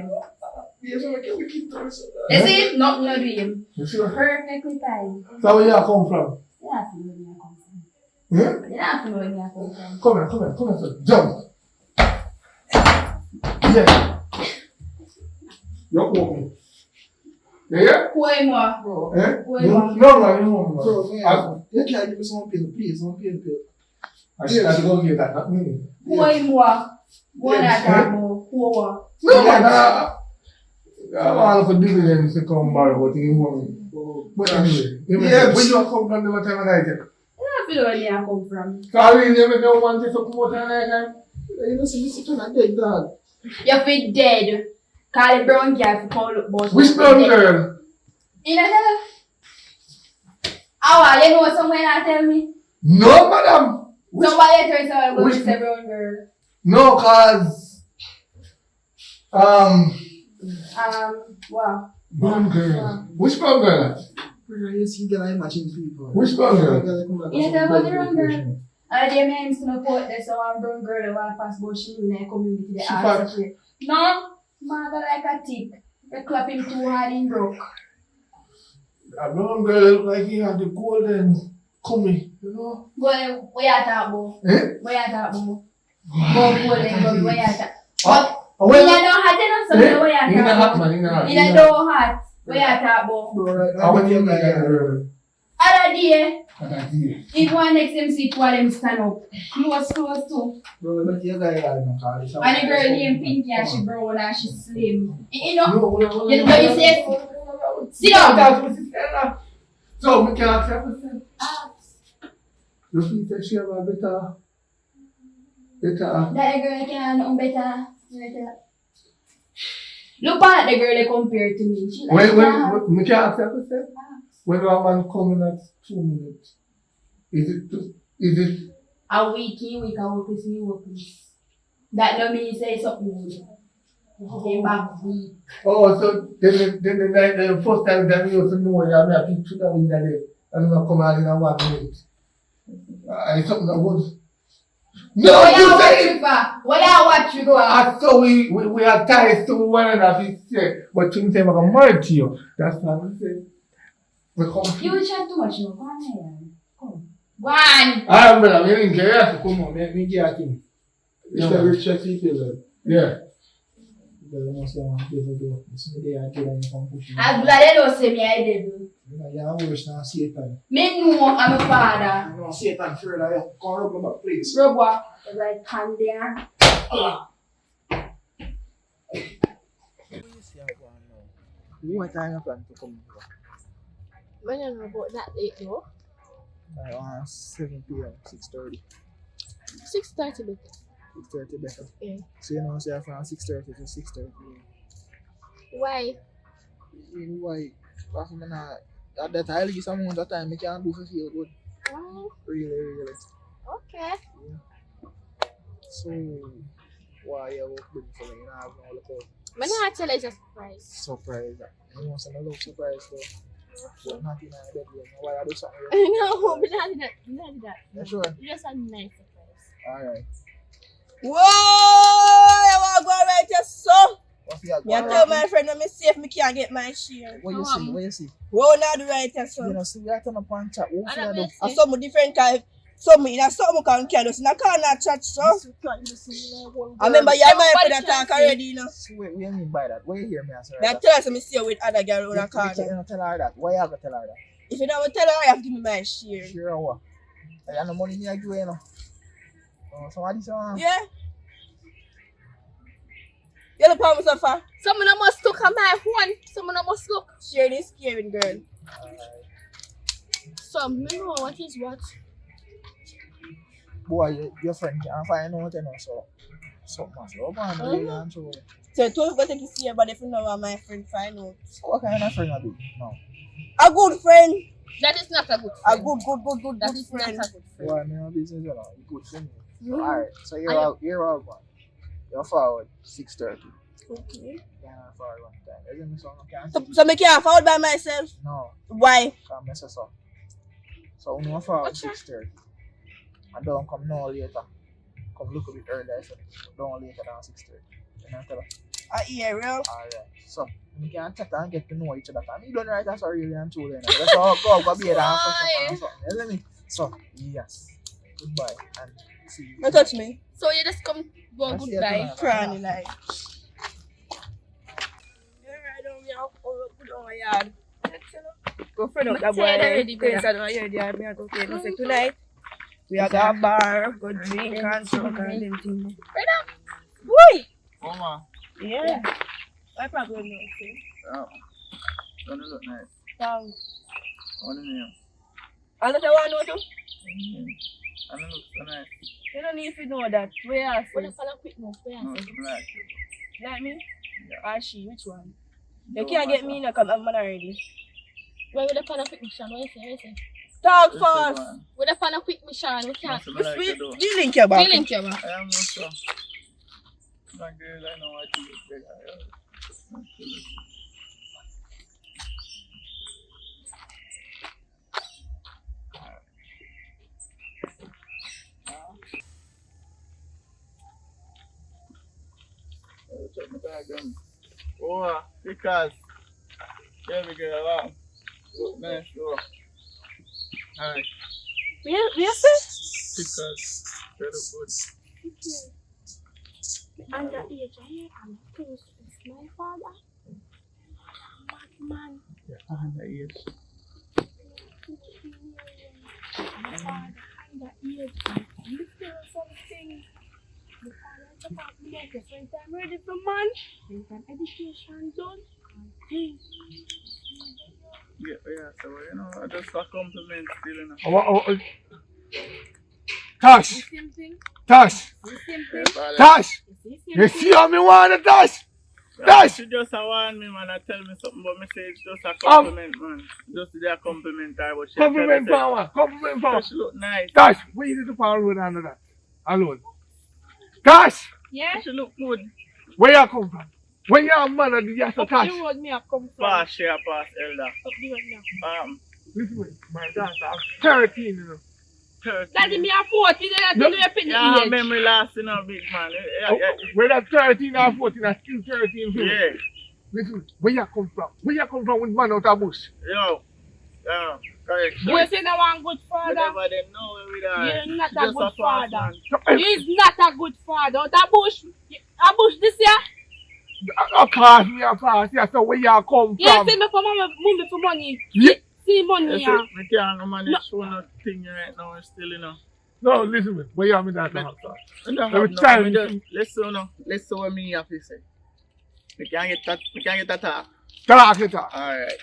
Yes, I can we keep doing so. You see? Not we. You sure? Perfectly fine. So where you come from? You don't have to know where I come from. Yeah? You don't have to know where I come from. Come here, sir. Jump. Yeah. You're walking. Yeah? Who am I? Bro, Eh? Who No, am I? no. bro, man. You can't give me some pill, please. One pill. I should have go get that, not me. Who am I? What I got more? Who am I? No, man. I want to dividends to come borrow, but you want me. But anyway, Yeah, when you come from the time of night, I don't feel where I come from. so I really never know one to support and I You know, see, this is kind of dead, dog. You feel dead. Call the brown girl for call up boss. Which brown girl? You know that? How you know somewhere not tell me? No, madam. Somebody tell someone go which- to say brown girl. No, cause Wow. brown girl. Which brown girl? Bro, you see, girl, I'm matching people. Which brown girl? You know about the brown girl? And the man is gonna put this one brown girl that walk past but she in a community they She ask her. No, mother like a tick. You clap him too hard and broke. A brown girl look like he had the golden coming, you know? Go where you talk about? Eh? Where you talk about? Go golden go where you talk. Oh, But well, you know hot enough so where you in the talk hot about? man, in the hot. In the door hot. Where you talk about? Bro, right How now, many you you guy, got? Other day, I can see. if one next them see two of them stand up. Close too. bro, but you guy, I don't call it. And the girl named Pinky and she brown and she slim. You know? No, You know you say sit down. So, we can ask everything. You think that she have a better. That girl can better. Look at the girl they compare to me. She like When we can ask everything. When a man coming at 2 minutes, is it a week in, week out, with me workers. That no mean say something good. They back week. oh, so then the first time that you used to know you have a picture that in the day, and you come out in a 1 minute. It's something that would. No, What you you watch say you for? What you watch you for? I saw we are ties to one another, he said, but you say I'm married to you. That's what we say. We come. You chat too much, no? Come on here. Come. One. I'm willing to hear. Come on, man, me get a thing. Yeah, It's man. very check people. Yeah. You know, say, I'm going to do. It's me there, I get and you come push me. I'm glad they don't say me I did. You know, you're worse than Satan. Me know I'm a father. You know, Satan further, you come rub my back, please. Rubber. The right hand there. What time you plan to come? When you know about that late though? Like 7 p.m., 6:30. 6:30 better. 6:30 better. Yeah. So you know, say from 6:30 to 6:30. Why? Why? Because I'm not, at that I least amount of time I can do for feel good. Oh, Really. okay. So, why you work good for me? You know, I have no look out. I'm not tell you just surprise. Surprise. You want some love surprise though. But not in my bedroom. Why I do something? No, but not that. Not that. Yeah, sure. Just a nice surprise. Alright. Whoa! I want to go right here, so. What you Me I tell my friend let me see if me can get my share. What you see? What you see? Whoa, now do right here, so. You know, see, we are turn up and chat. What I you do? I saw me different kind. Some in a some can carry us in a corner chat, so. I remember you and my friend that talk already, you know. So what do you mean by that? Why you hear me answer That that? tell us me see you with other girl in a You corner. can't tell her that. Why you have to tell her that? If you don't tell her, you have to give me my share. Sure or what? I got no money me I give you, you know. Somebody say, Yeah. You look how me suffer. Someone must look at my phone. Someone must look. Share this caring girl. Some me know what is what. boy, your friend can't find out, you know, so much love and really and so. So don't go take it serious, but if you know what my friend find out. So what kind of friend are you? No. A good friend. That is not a good A friend. good That is friend. not a good friend. Boy, I mean, business, you know, good friend. So, alright, so you're all one. You're forward 6:30. Okay. Can't forward one time. Isn't it so? Can't So me can't afford by myself. No, Why? can't mess us up. So when you forward 6:30. And don't come no later. Come look a bit earlier, so don't later than 6:30. You know what I'm Yeah, real. Alright. So we can chat and get to know each other. And you don't write us really and truly. Let's all go be there and fresh up and something. Isn't it? So yes. Goodbye and see you. Don't touch me. So you just come go I see you goodbye. tonight. Crying like. Go friend up that boy. Friends are not here. They are me. I go say no say tonight. We are got a bar, go drink and smoke and them things. Boy. Mama. Yeah. I probably know. See. Oh. Don't look nice. Thanks. What is it? And that's what I know too. I don't look so nice. You don't need to know that. Where are What you? if I quick move? Where No, is it's it? black. Like me? Yeah. Or she? Which one? You can't get me in because I'm already. Where would the pan quick mission? Where is it? Where is it? Talk This fast. one. With the pan quick mission, we can't. Must be like We you do. we link your back. We link you back. I am also. My girl, I know what you do. Check my bag then. Oh, because yeah, we get along. Look nice, oh. Alright, Where is because very good. it? Under age, I hear I'm close with my father. Madman. Yeah, under age. My father under age. You feel something. My father took out me like a friend time ready for man. Then time education done. Hey. Yeah, so you know, I just a compliment still, you know. Oh. Tosh, The same thing. Tosh, The same thing. Tosh. It's the same You thing. see how me want it, Tosh? Yeah, Tosh. she just a warn me, man, and tell me something, but me say it's just a compliment, man. Just a compliment, but she Compliment tell me, power. Compliment say, power. she look nice. Tosh, where you did the power road under that? Alone. Tosh, Yeah? She look good. where you come from? When you have man, you have to Up Tosh. the road me have come from. Pass, share, pass, elder. Up the road me have. Listen, my daughter, I'm 13, you know. 13. Daddy, me have 40, then I No. do up in the Yeah, age. memory lasting, you know, big man. Whether 13 or 14, I'm still 13. For me. Yeah. Listen, where you come from? Where you come from with man out of bush? Yo. Correct. You say no one good father. Whatever they know where we are. You're not She a just good pass, father. man. He's not a good father. Out of bush. A bush this year. Of course, me a pass. Yeah, so where you come You from? see me for mummy for money. Yeah. See money, yeah. We can't manage one thing right now, still, you know. No, listen, man. Where you have me that But- house? I don't Let me have try no, and me just, let's see what me have to say. We can't get that talk. Talk it up. Alright.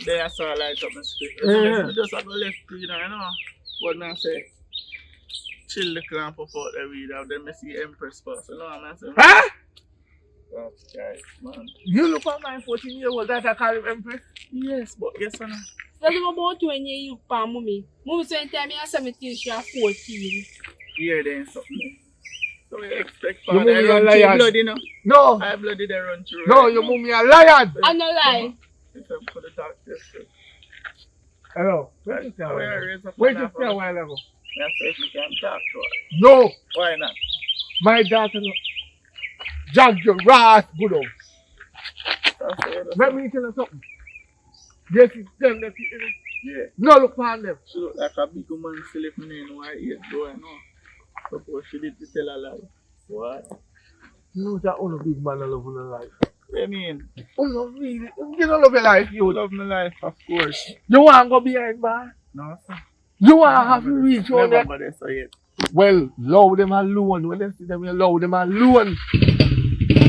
Then I saw light up my script. Yeah. I just have to left, you know. What man say? Chill the clamp up out the weed out, then I see Empress first. You know what I'm saying? Huh? Jesus Christ, man. You look at my 14-year-old that I call him Empress. Yes, but yes or no? So live about 20 years pa mommy. Mommy so anytime I 17 she a 14. Here then something. So we expect Your father mommy a run liar. through blood, you know? No, I blood did run through. no, right your now. mommy a liar. I no lie. If I'm gonna talk to you. Hello. Where did you say a while Where ago? is the Where did you father say a from? while ago? Yes, if we can talk to her. No, Why not? my daughter no. Jag your ras good old. That's the other Let side. me tell you something. Yes, it's them that you know. Yeah. No look upon them. She look like a big woman still if me know her age, though I know. Suppose she did to tell a lie. What? You know that only big man I love in life. What do you mean? Oh no, really? You don't love your life, You you. love my life, of course. You want to go behind bar? No, sir. You want to have to reach on Never that? go there so yet. Well, low them alone. When they see them, you low them alone.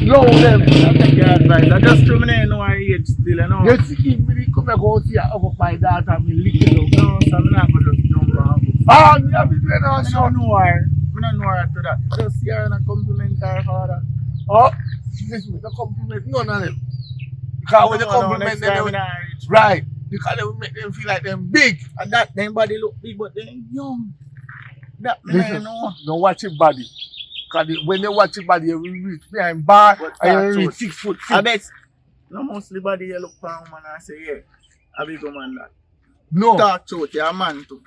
Low them. I take your advice. I just true me know her age still, you know. You see, me come and go see her over my daughter and me lick it up. No, so I'm not going to just jump around. Ah, me have been doing all I shot. don't know her. I don't know her after that. I just see her and I compliment her father. Oh, listen, the compliment none of them. Because when they compliment them, they will- right. Because they will make them feel like them big. And that, them body look big, but they young. That me Listen, I know. don't watch your body. Because when they watch your body, you will reach behind bar But and you that's will true. reach 6 foot I 6. bet no mostly body you look for a woman and say, yeah, a big woman that. No. Talk truth, you're a man too.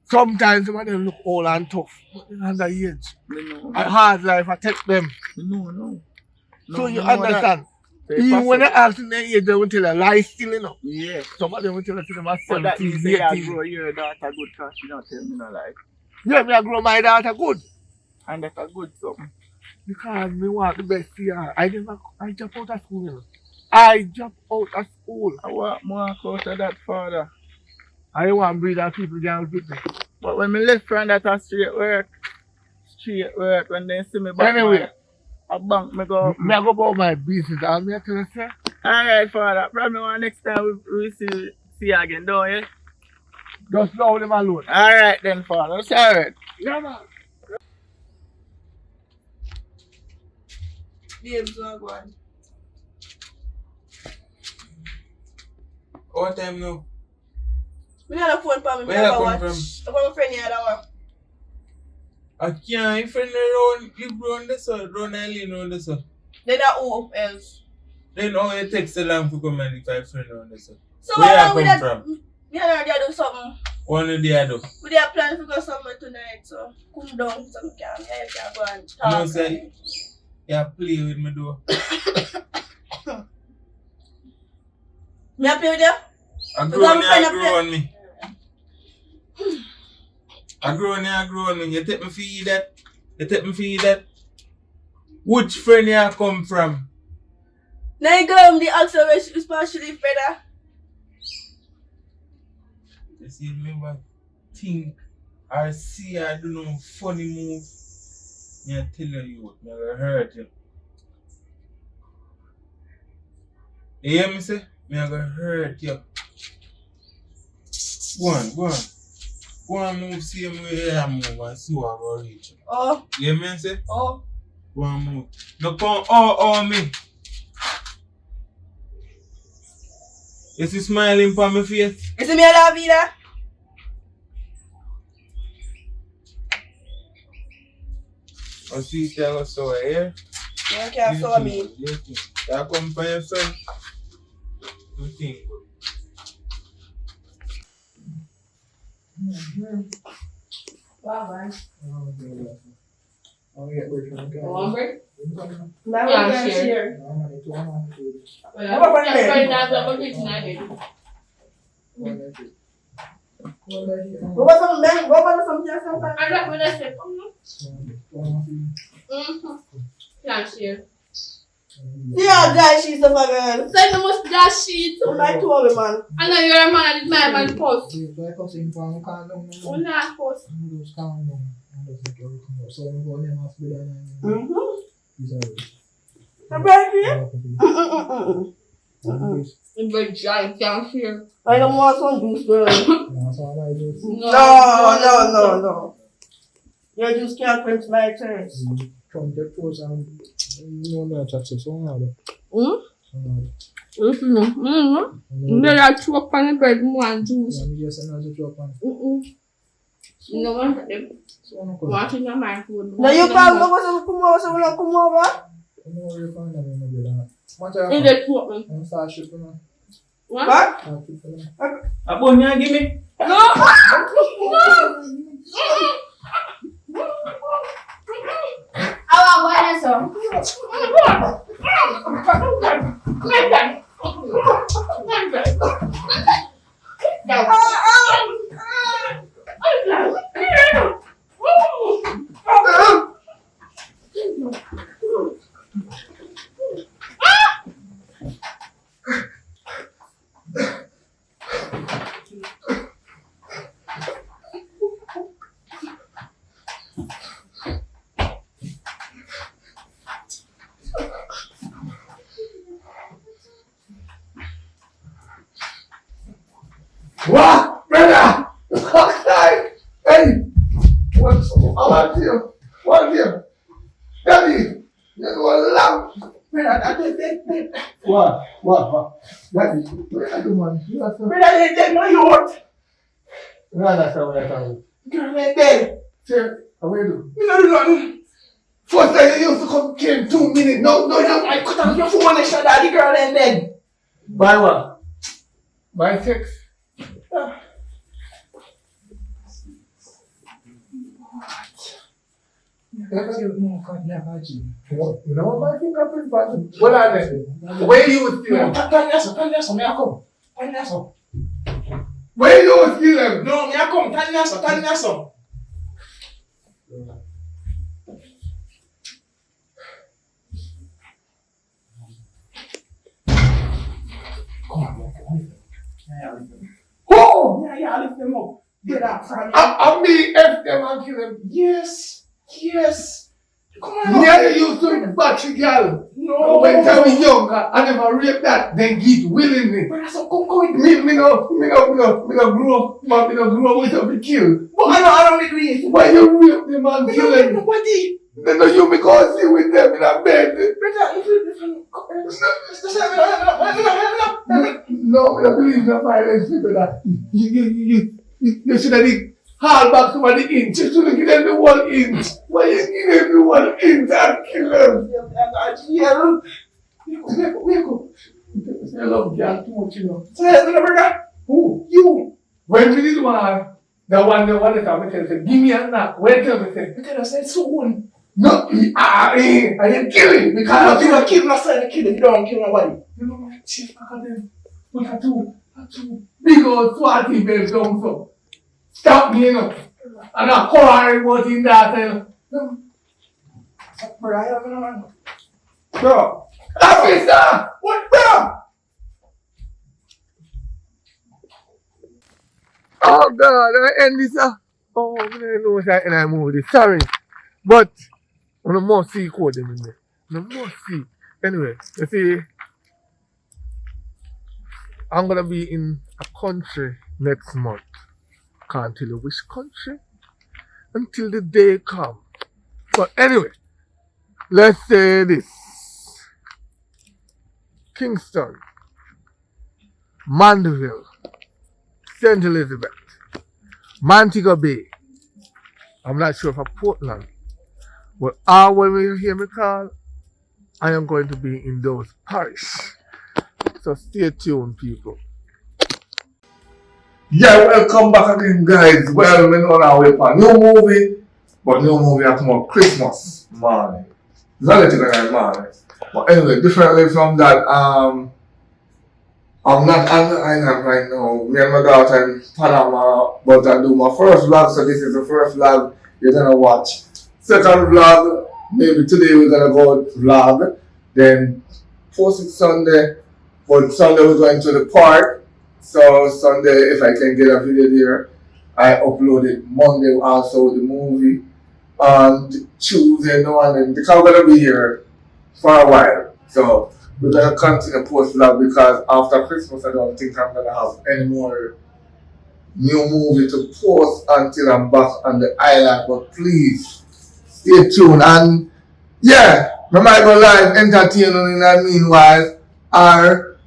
Sometimes some of them look old and tough. But they're under age. Me know. A hard life, I take them. No. So you me know that. understand. So Even when they possible. ask in their age, they will tell a lie still, you know. Yeah. Some of them will tell us them are But that 17, means say I 18. grow your daughter good because she don't tell me no lie. Yeah, me I grow my daughter good. And that's a good something. Because me want the best for her. I drop out of school, you know. I drop out of school. I want more out of that father. I don't want to breed that people down with me. But when me left from that straight work, when they see me back, Anyway. a bank me go. Me I go about my business. And me I tell you, sir. Alright, father. Probably one next time we see you again, don't you? Just know them alone. Alright then, father. It's alright. Yeah, man. Babes, what go on? What time now? Me not a phone for me. Me Where never you come watch. from? I got my friend here that one. I can't friend around, live around this or run and lean around this. Then that who else? Then how it takes so long to come and if I friend around this. So Where how long you we come that? from? Me and her there do something. One of the other. We have plans to go somewhere tonight, so come down so we can go and talk. No, say, you play with me though. Me happy with you? I We grow got on my friend you, up I grow on me. I grow on you, I grow on me. You take me for you that. You take me for you that. Which friend you come from? Now you go home the answer where she partially better. You see, remember, think or see I do no funny move. Me I tell you, me I hurt you. You hear me say? Me I gonna hurt you. Go on. Go on move same way I move and see what I gonna reach you. Oh, You hear me say? oh. Go on move. No come oh me. You see smiling on my face? You see me at la vida? I see it I so here. You can't saw me. You come for your son. You think good. Bye-bye. Oh, yeah, we're trying to go. One break? Now Yeah, we can share. share. Well, right now, I'm going to night. Go back some men, go back some just some I'm not going to say, can't share. yeah, guys, she's a girl. Send the most dash sheet. I'm like two of man. I know you're a man, I did my man post. Mm-hmm. Una post. I'm right here. In the giant can't share. I don't want some juice, girl. No. No. Your juice can't quench my thirst. From the post and You know, chat so hard. Then I threw up on the bread more and juice. And you just know to drop on. You know what? So no come. Watching your microphone. Now you can't go so come over, so we don't come over. You know where you find them in the bed. What are In you? the throat, man. I'm start shipping now. What? Start shipping now. Abonya, give me. I want one so. What? Brother! Hey! What's about you? What here? Daddy! You know a lamb! What? Daddy, where are you, man? You are so... Brother, they my youth. No, that's not what I found. Girl, they dead. Sir, how are you? Me no do nothing. First time you used to come, came 2 minutes. No, I cut off your phone and shut that the girl and dead. By what? By 6? You know what my fingerprint button? What are they? Where you was stealing? Where you was stealing? No, me a come, tan naso. Who? Yeah, lift them up. Get up from I'm me F them and kill them. Yes. Come on. Yeah, you used to batch a girl. No. When I was younger, I never raped that. Then give willingly. Brother, so come with Me no grow up with a kill. But I don't agree. Why you rape them and kill them? Nobody. Then no, you because you with them in a bed. Brother, if you No, I don't believe in violence, brother. You should have hauled back some of the inch. You should have given them the 1 inch. Why you give them the 1 inch and kill them? I love girl too much, you know. brother. Who? You. When we did one, the one that time I tell say, give me a knock. When tell me say, Tell us that soon. no, I ain't killing because You don't kill myself, kill him. You don't kill nobody. you know what? Chief, look at them. Look at two big old swatty bells down so. Stop me, you know. And I quarrel was in that, you know. Brother, I have no. Bro, officer! What, bro? Oh God, I end this. Oh, I don't know what I end I move this. Sorry. But, I must see code them in there. I must see. Anyway, you see, I'm going to be in a country next month. Can't tell you which country until the day comes. But anyway, let's say this. Kingston, Mandeville, St. Elizabeth, Montego Bay. I'm not sure for Portland. But when you hear me call, I am going to be in those parishes. So stay tuned, people. Yeah, welcome back again, guys. Well, we know now we're on new movie, but new movie at more Christmas morning. It's not that morning. But anyway, differently from that, I'm not on the island right now. Me and my daughter in Panama, but I do my first vlog, so this is the first vlog you're gonna watch. Second vlog, maybe today we're gonna go vlog, then post it Sunday. But Sunday we're going to the park. So Sunday, if I can get a video there, I upload it Monday also with the movie. And Tuesday, no one, and because we're gonna be here for a while. So we're gonna continue post vlog because after Christmas I don't think I'm gonna have any more new movie to post until I'm back on the island. But please stay tuned and yeah, I might go live entertaining in the meanwhile, or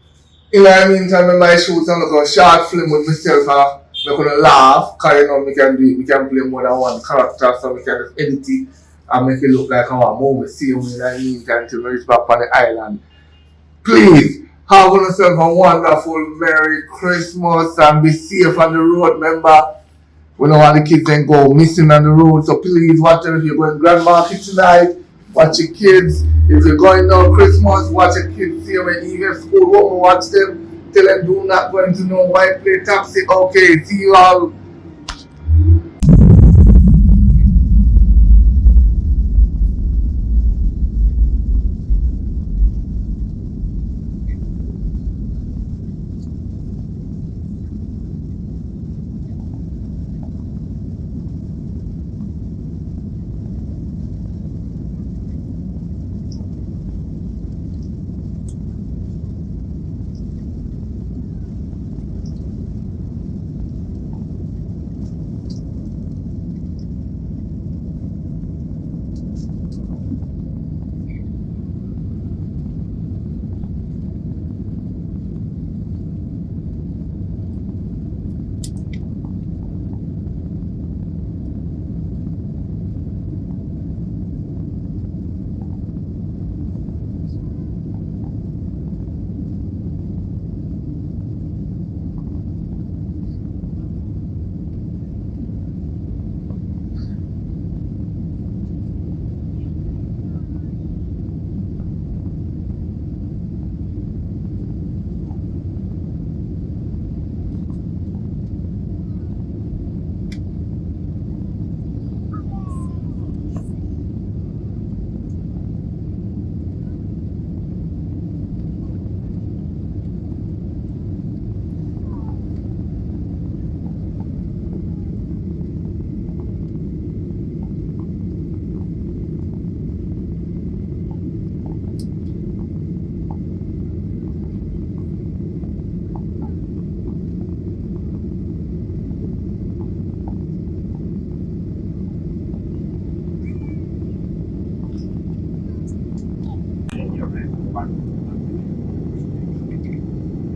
in the meantime, I might shoot some like a short film with myself and I could laugh, because you know, we can do it, we can play more than one character, so we can just edit it and make it look like our movie, same way in the meantime until we reach back on the island. Please, have yourself a wonderful Merry Christmas and be safe on the road, remember? We don't want the kids then go missing on the road, so please watch them if you're going grandmarket tonight. Watch your kids. If you're going on Christmas, watch your kids. See when you get school, watch them. Tell them do not go into no white plate taxi. Okay, see you all.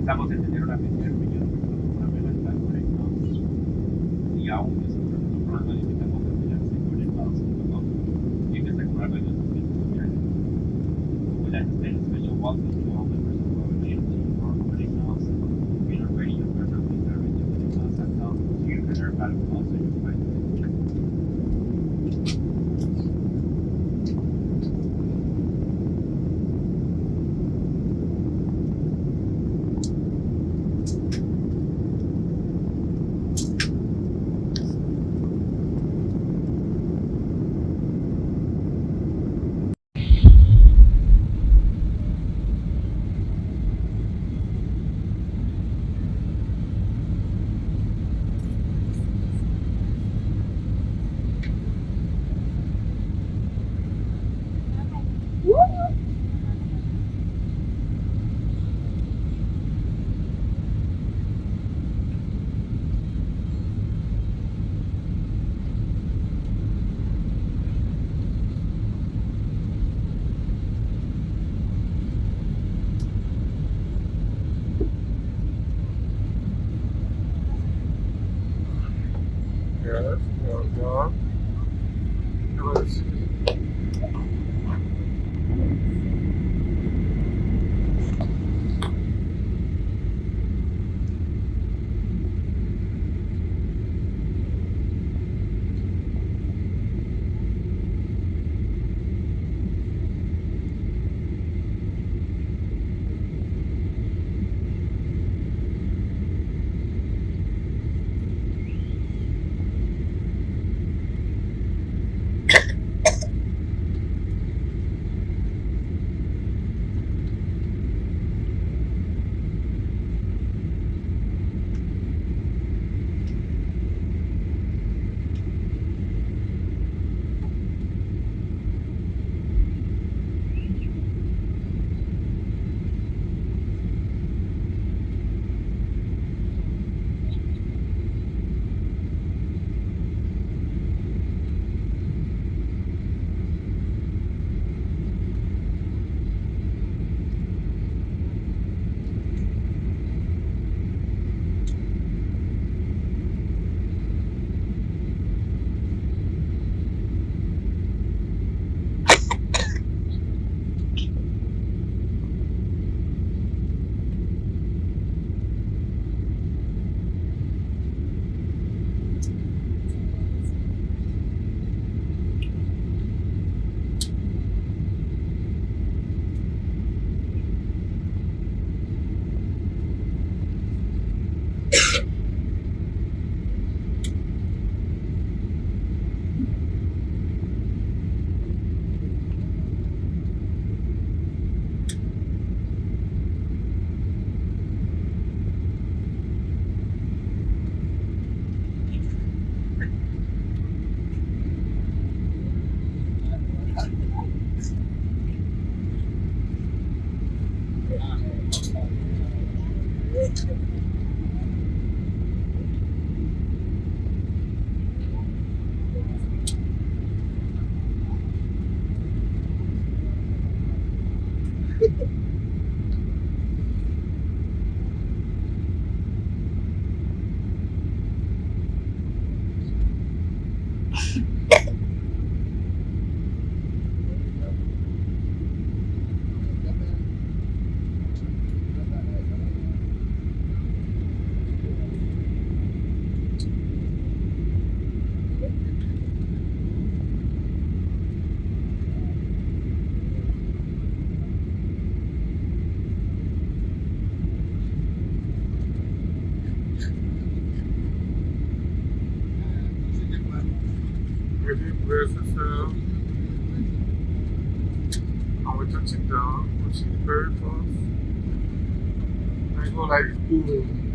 Estamos en tener una reunión con una amenaza conectados y aún nosotros programas limitamos a tenerse conectados con todos y que se acuerda de nuestros familiares. We'd like to extend a special welcome to all members of our leadership team for putting us in a radio program with our radio class and now you can learn about also your mind. Yes, well done. Really brace yourself. And we're touching down, pushing very fast. And go like boom.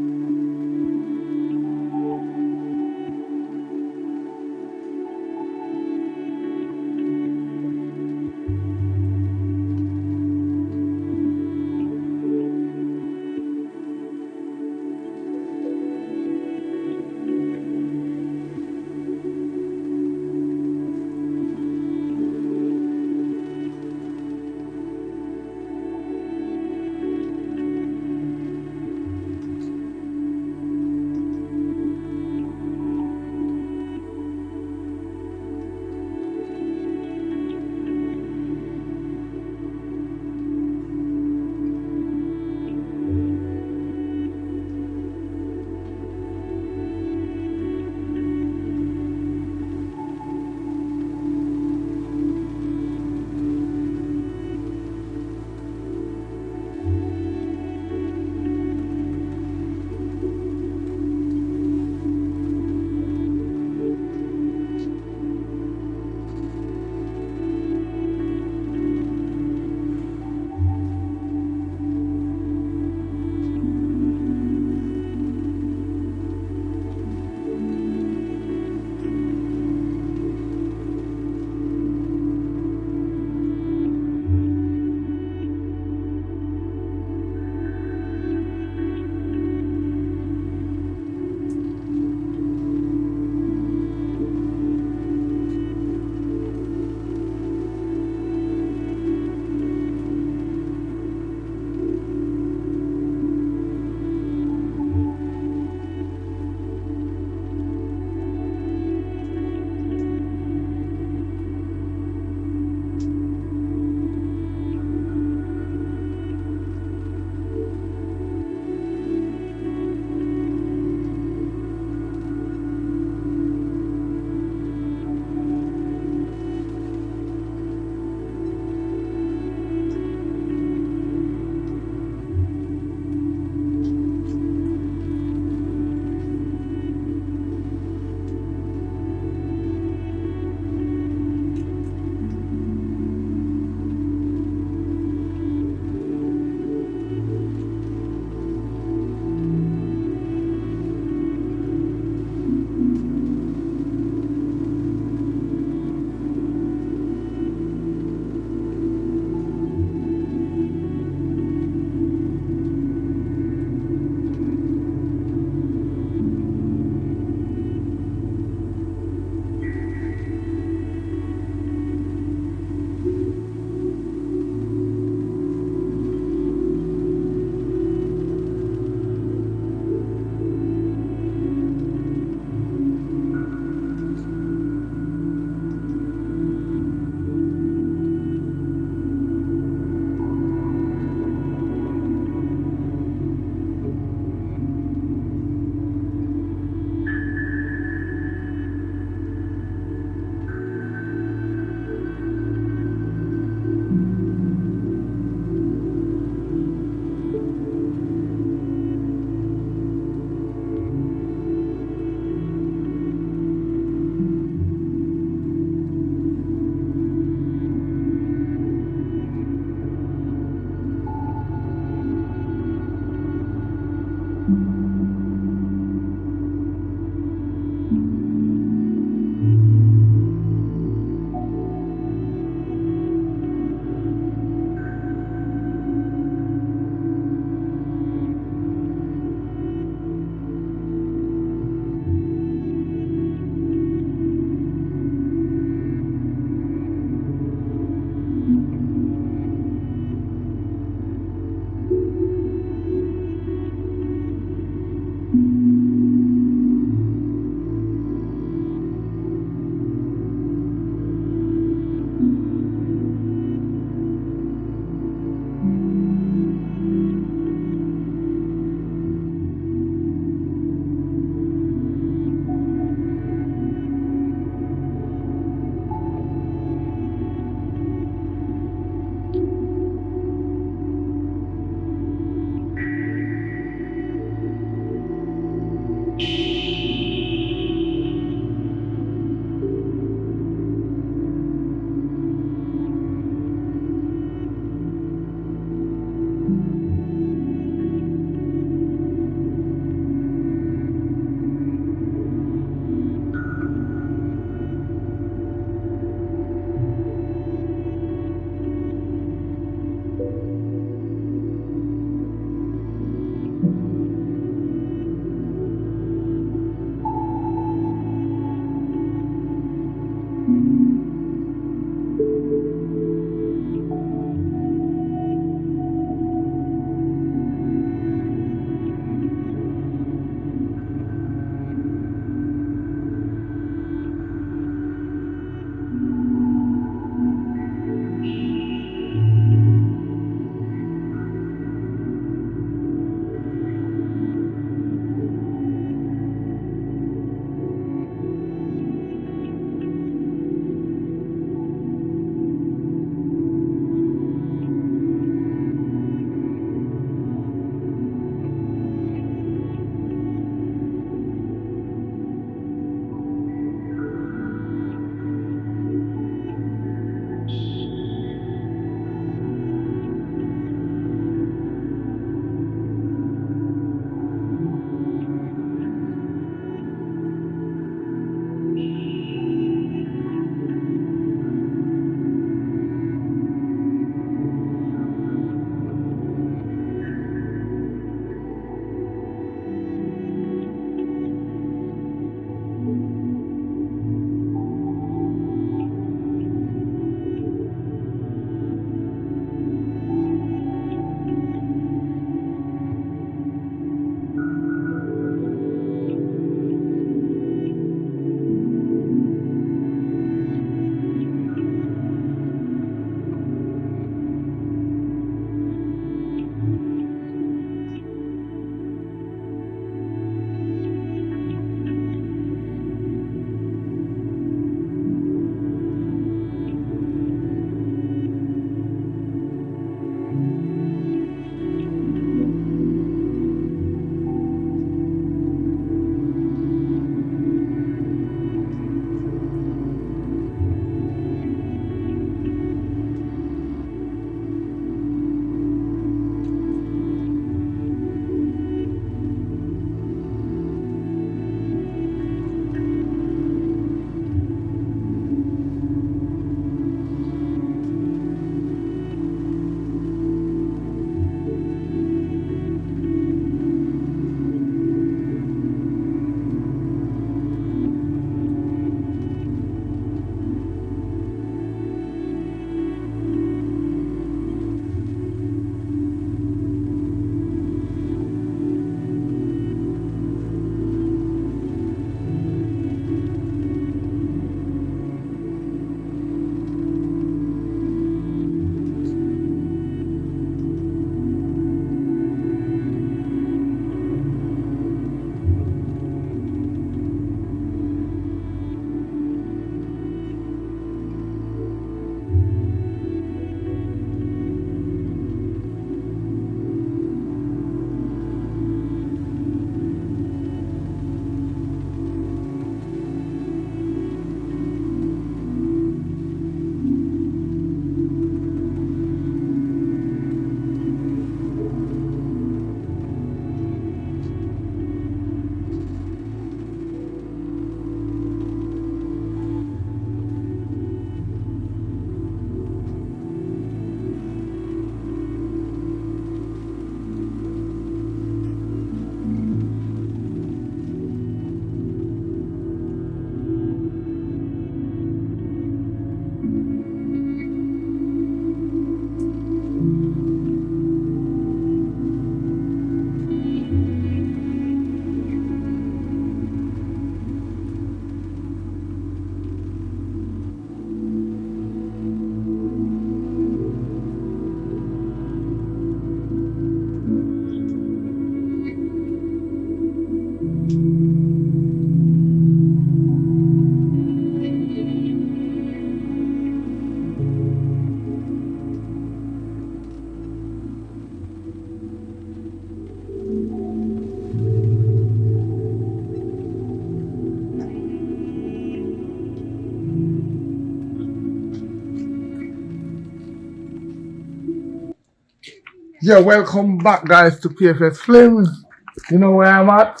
Yeah, welcome back, guys, to PFS Films. You know where I'm at?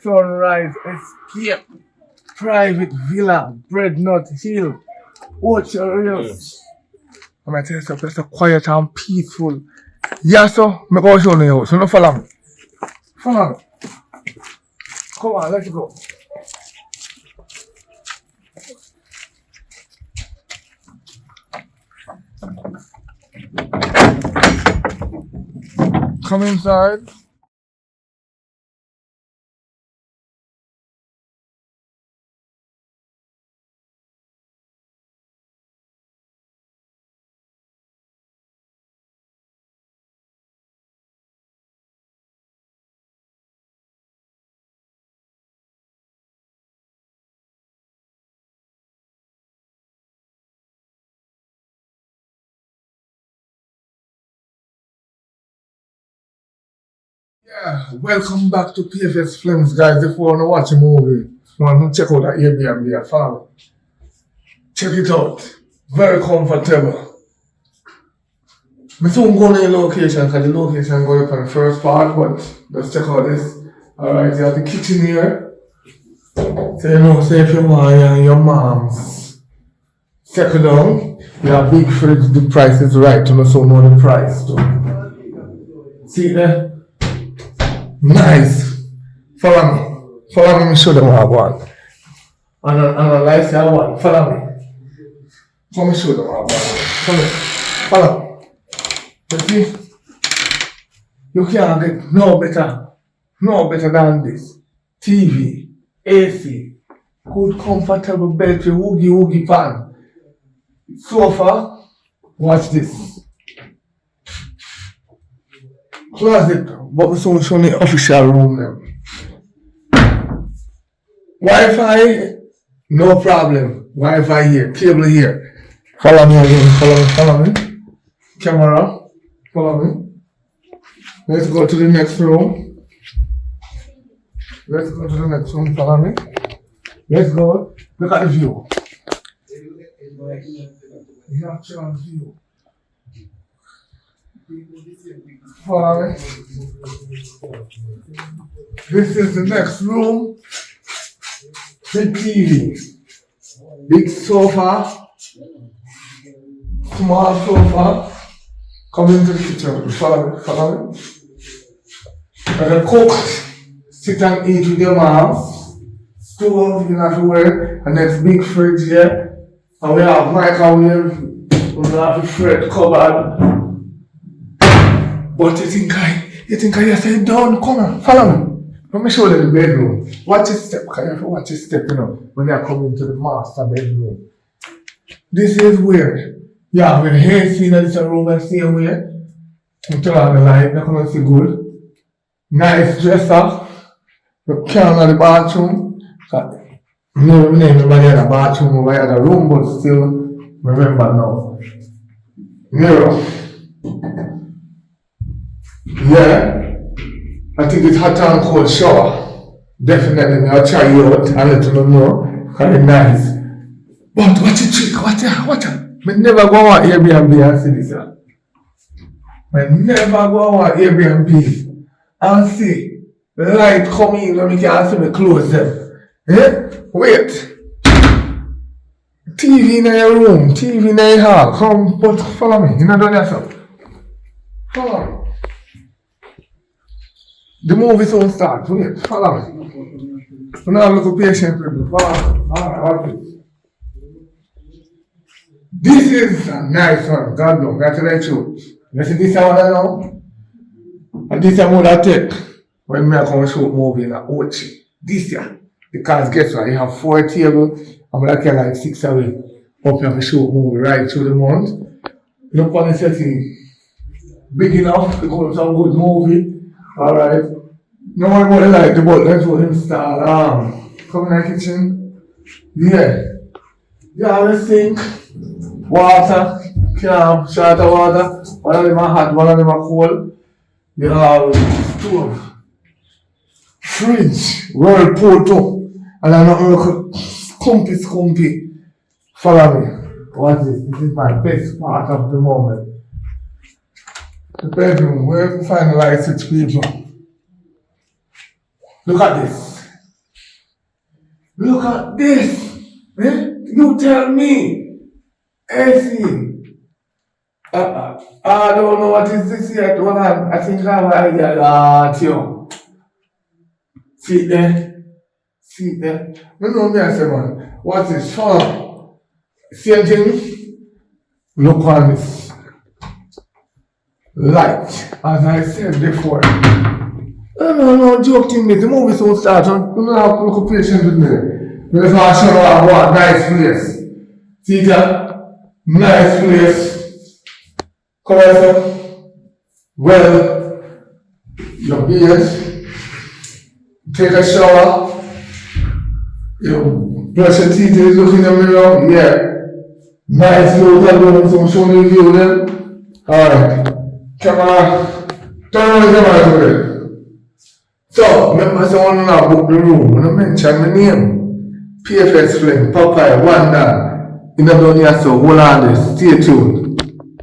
Sunrise Escape, Private Villa, Breadnut Hill, Orchard Hills. I'm gonna tell you something, it's quiet and peaceful. Yeah, so, I'm going to show you the house. So, no follow me. Follow me. Come on, let's go. Come inside. Yeah, welcome back to PFS Films, guys. If you want to watch a movie, want to check out that Airbnb, follow me. Check it out. Very comfortable. I soon go to the location because the location going up on the first part, but let's check out this. Alright, you have the kitchen here. So you know, say if you want your mom's settle down, you have big fridge, the price is right to so know the price too. See there? Nice. Follow me. Follow me, show them what I want. And I like I want. Follow me. Come show them what I want. Follow me. You see? You can't get no better than this. TV, AC, good comfortable bed with woogie pan. Sofa, watch this. Closet, but we soon show the official room them. Wi-Fi, no problem. Wi-Fi here, cable here. Follow me again, follow me. Camera, follow me. Let's go to the next room. Let's go to the next room, follow me. Let's go. Look at the view. The actual view. Follow me. This is the next room. Big TV. Big sofa. Small sofa. Come into the kitchen. Follow me. And the cook. Sit and eat with your moms. Stove, you have to wear. And next big fridge here. And we have microwave. We have the fridge cupboard. But you think I say done? Come on, follow me. Let me show you the bedroom. Watch your step, because you have to watch your step, when you are coming to the master bedroom. This is weird. Yeah, when hair see that it's a room the same way. You turn on the light, you come and see good. Nice dresser. You can in the bathroom. No, remember the other bathroom over the other room, but still remember now. Mirror. Yeah, I think it's hot and cold shower. Definitely, I'll try you out and let you know. Because it's nice. But what's the trick? Watch it. I never go on Airbnb and see this. I never go on Airbnb and see the light come in when we can't see me close them. Yeah? Wait. TV in your room, TV in your hall. Come, but follow me. You're not doing yourself. Follow me. The movie soon starts. Wait, follow me. So now look patient with me. Follow me. Alright, watch this. This is a nice one. God knows. That's the truth. You see this one now? And this one I take when I come shoot movie in a Ochi. This year. Because guess what? You have 4 tables. I'm going to get like 6 away. Up here to shoot movie right through the month. Look on the setting. Big enough to go to some good movie. Alright. No one would like the boat. Let's go install. Come in the kitchen. Yeah. You have a sink. Water. Short of water. One of them are hot, one of them are cold. You have stove. Fridge. Whirlpool too. And I'm not look scumpy. Follow me. What's this? This is my best part of the moment. The bedroom, where you find the light switch, people. Look at this. Look at this. Eh? You tell me. AC. I don't know what is this yet. Hold on. I think I have an idea. Tio. See there. See there. No, no, me I say, man. What is short? Same thing. Look on this light. As I said before. No, joking. The movie soon start. You don't have to look patient with me. Because I show you what nice place. See that? Nice place. Come here, sir. Well, your beard. Take a shower. You brush your teeth, you look in the mirror. Yeah. Nice little room, so show me the view then. Alright. Camera. Turn on the camera over there. So, remember someone now book the room. When I mention my name, PFS Flame, Popeye, Wanda, in the down here, so hold on this, stay tuned.